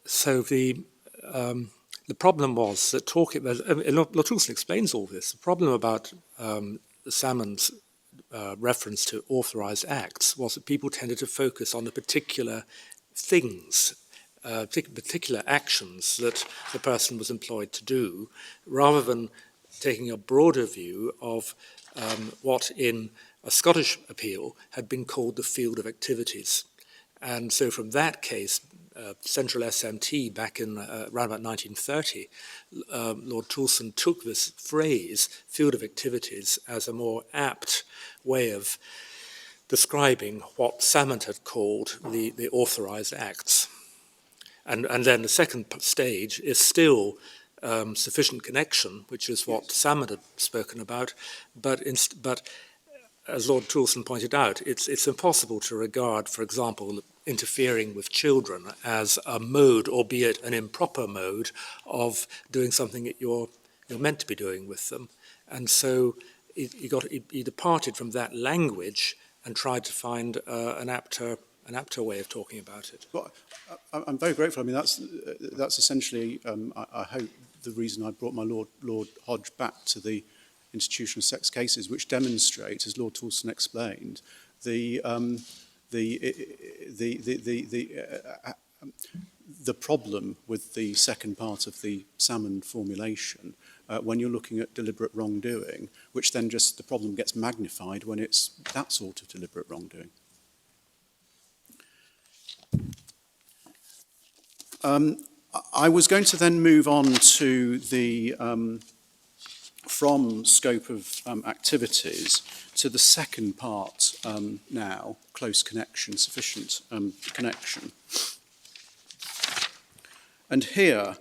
So the problem was that Lord Toulson explains all this. The problem about Salmon's reference to authorized acts was that people tended to focus on the particular things, particular actions that the person was employed to do, rather than taking a broader view of what in a Scottish appeal had been called the field of activities. And so from that case, central SMT back in around about 1930, Lord Toulson took this phrase, field of activities, as a more apt way of describing what Salmond had called the authorised acts. And then the second stage is still sufficient connection, which is what Salmond had spoken about, but as Lord Toulson pointed out, it's impossible to regard, for example, interfering with children as a mode, albeit an improper mode, of doing something that you're meant to be doing with them. And so he departed from that language and tried to find an apter way of talking about it. Well, I'm very grateful. I mean, that's essentially, I hope, the reason I brought my Lord Hodge back to the institutional sex cases, which demonstrate, as Lord Toulson explained, the problem with the second part of the Salmond formulation when you're looking at deliberate wrongdoing, which then just the problem gets magnified when it's that sort of deliberate wrongdoing. I was going to then move on to the from scope of activities to the second part now, close connection, sufficient connection. And here,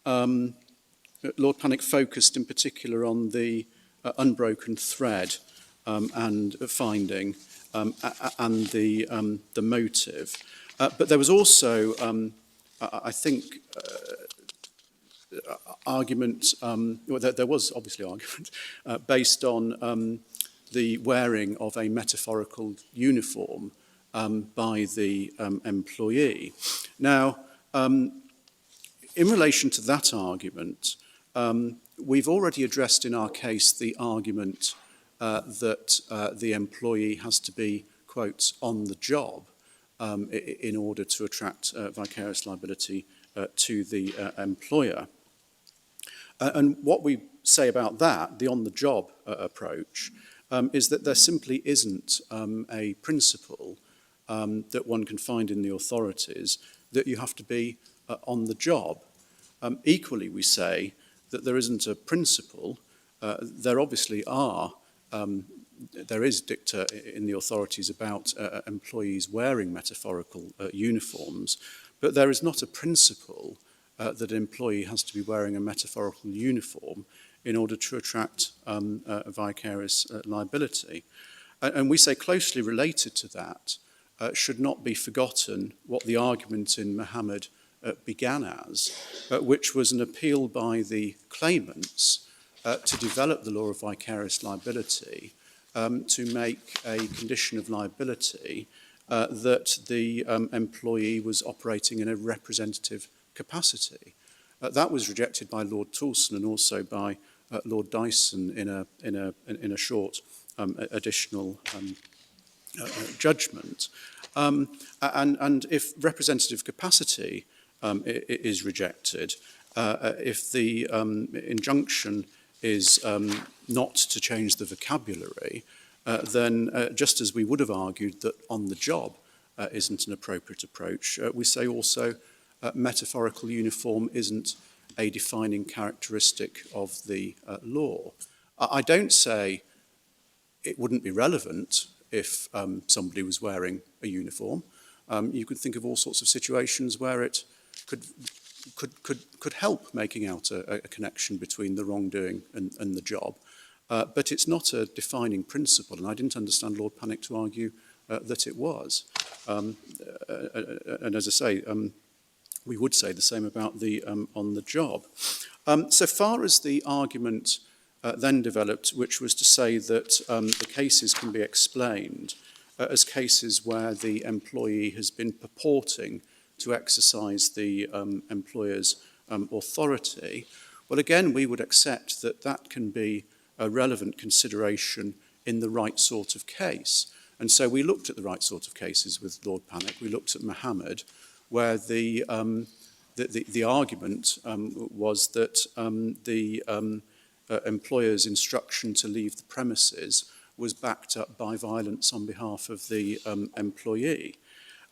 Lord Panic focused in particular on the unbroken thread and finding and the motive. But there was also, I think, argument, well, there was obviously argument, based on the wearing of a metaphorical uniform by the employee. Now, in relation to that argument, we've already addressed in our case the argument that the employee has to be, quote, on the job in order to attract vicarious liability to the employer. And what we say about that, the on-the-job approach, is that there simply isn't a principle that one can find in the authorities that you have to be on the job. Equally, we say that there isn't a principle. There obviously are. There is dicta in the authorities about employees wearing metaphorical uniforms, but there is not a principle that an employee has to be wearing a metaphorical uniform in order to attract a vicarious liability. And we say closely related to that should not be forgotten what the argument in Muhammad began as, which was an appeal by the claimants to develop the law of vicarious liability to make a condition of liability that the employee was operating in a representative capacity. That was rejected by Lord Toulson and also by Lord Dyson in a short additional judgment. And if representative capacity is rejected, if the injunction is not to change the vocabulary, then just as we would have argued that on the job isn't an appropriate approach, we say also metaphorical uniform isn't a defining characteristic of the law. I don't say it wouldn't be relevant if somebody was wearing a uniform. You could think of all sorts of situations where it could help making out a connection between the wrongdoing and the job. But it's not a defining principle, and I didn't understand Lord Panic to argue that it was. And as I say, we would say the same about the on the job. So far as the argument then developed, which was to say that the cases can be explained as cases where the employee has been purporting to exercise the employer's authority, well, again, we would accept that that can be a relevant consideration in the right sort of case. And so we looked at the right sort of cases with Lord Panic. We looked at Muhammad, where the argument was that the employer's instruction to leave the premises was backed up by violence on behalf of the employee.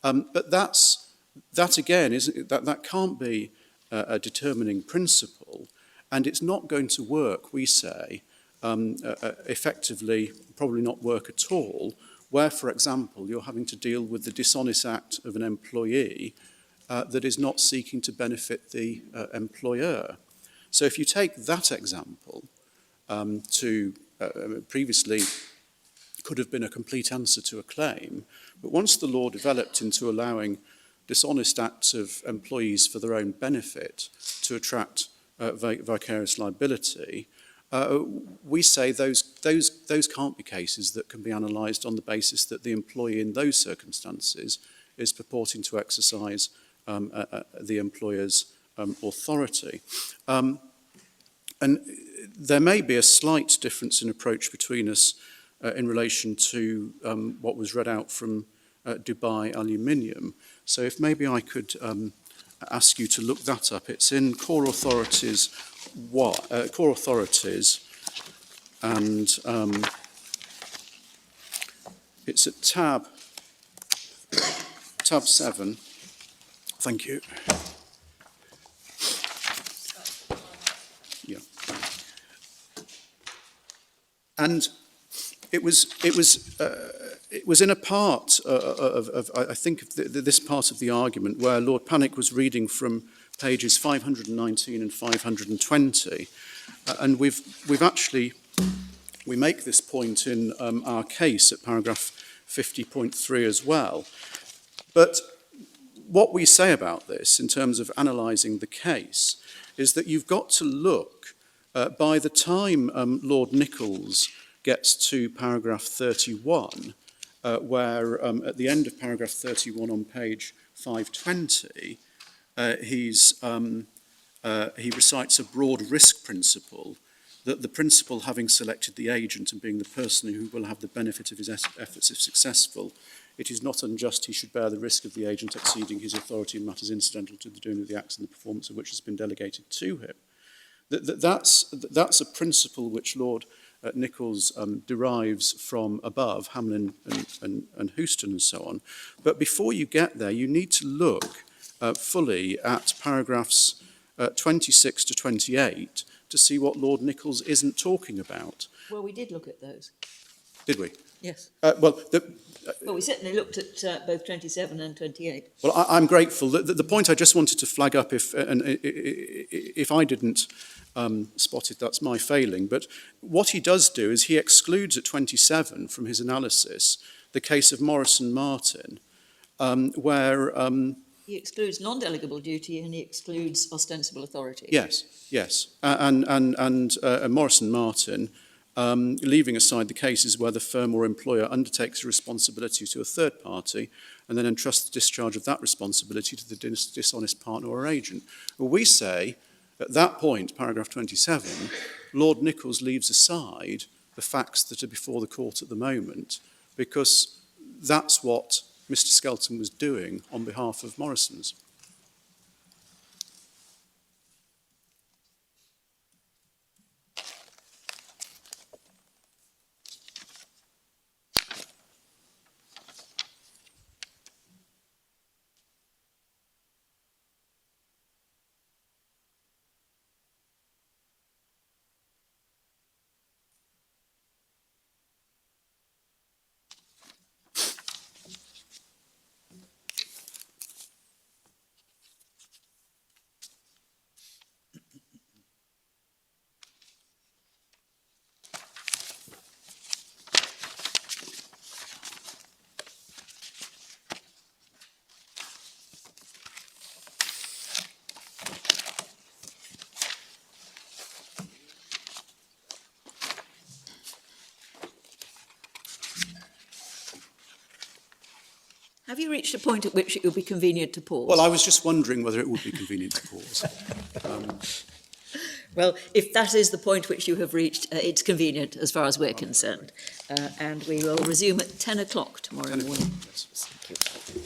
But that's that again, that can't be a determining principle, and it's not going to work, we say, effectively, probably not work at all, where, for example, you're having to deal with the dishonest act of an employee that is not seeking to benefit the employer. So if you take that example, previously could have been a complete answer to a claim, but once the law developed into allowing dishonest acts of employees for their own benefit to attract vicarious liability, we say those can't be cases that can be analysed on the basis that the employee in those circumstances is purporting to exercise the employer's authority. And there may be a slight difference in approach between us in relation to what was read out from Dubai Aluminium. So if maybe I could ask you to look that up. It's in Core Authorities, Core Authorities, and it's at tab 7. Thank you. Yeah. And it was in a part of I think, this part of the argument where Lord Panic was reading from pages 519 and 520, and we make this point in our case at paragraph 50.3 as well. But what we say about this in terms of analysing the case is that you've got to look, by the time Lord Nichols gets to paragraph 31, where at the end of paragraph 31 on page 520, he recites a broad risk principle, that the principal having selected the agent and being the person who will have the benefit of his efforts if successful, it is not unjust he should bear the risk of the agent exceeding his authority in matters incidental to the doing of the acts and the performance of which has been delegated to him. That's a principle which Lord Nichols derives from above, Hamlin and Houston and so on. But before you get there, you need to look fully at paragraphs 26 to 28 to see what Lord Nichols isn't talking about. Well, we did look at those. Did we? Yes. Well, we certainly looked at both 27 and 28. Well, I'm grateful. The point I just wanted to flag up, if I didn't spot it, that's my failing. But what he does do is he excludes at 27 from his analysis the case of Morrison Martin, where he excludes non-delegable duty and he excludes ostensible authority. Yes. And Morrison Martin, leaving aside the cases where the firm or employer undertakes a responsibility to a third party and then entrusts the discharge of that responsibility to the dishonest partner or agent. Well, we say, at that point, paragraph 27, Lord Nichols leaves aside the facts that are before the court at the moment, because that's what Mr. Skelton was doing on behalf of Morrison's. Have you reached a point at which it would be convenient to pause? Well, I was just wondering whether it would be convenient to pause. Well, if that is the point which you have reached, it's convenient as far as we're concerned. And we will resume at 10 o'clock tomorrow morning. Yes. Thank you.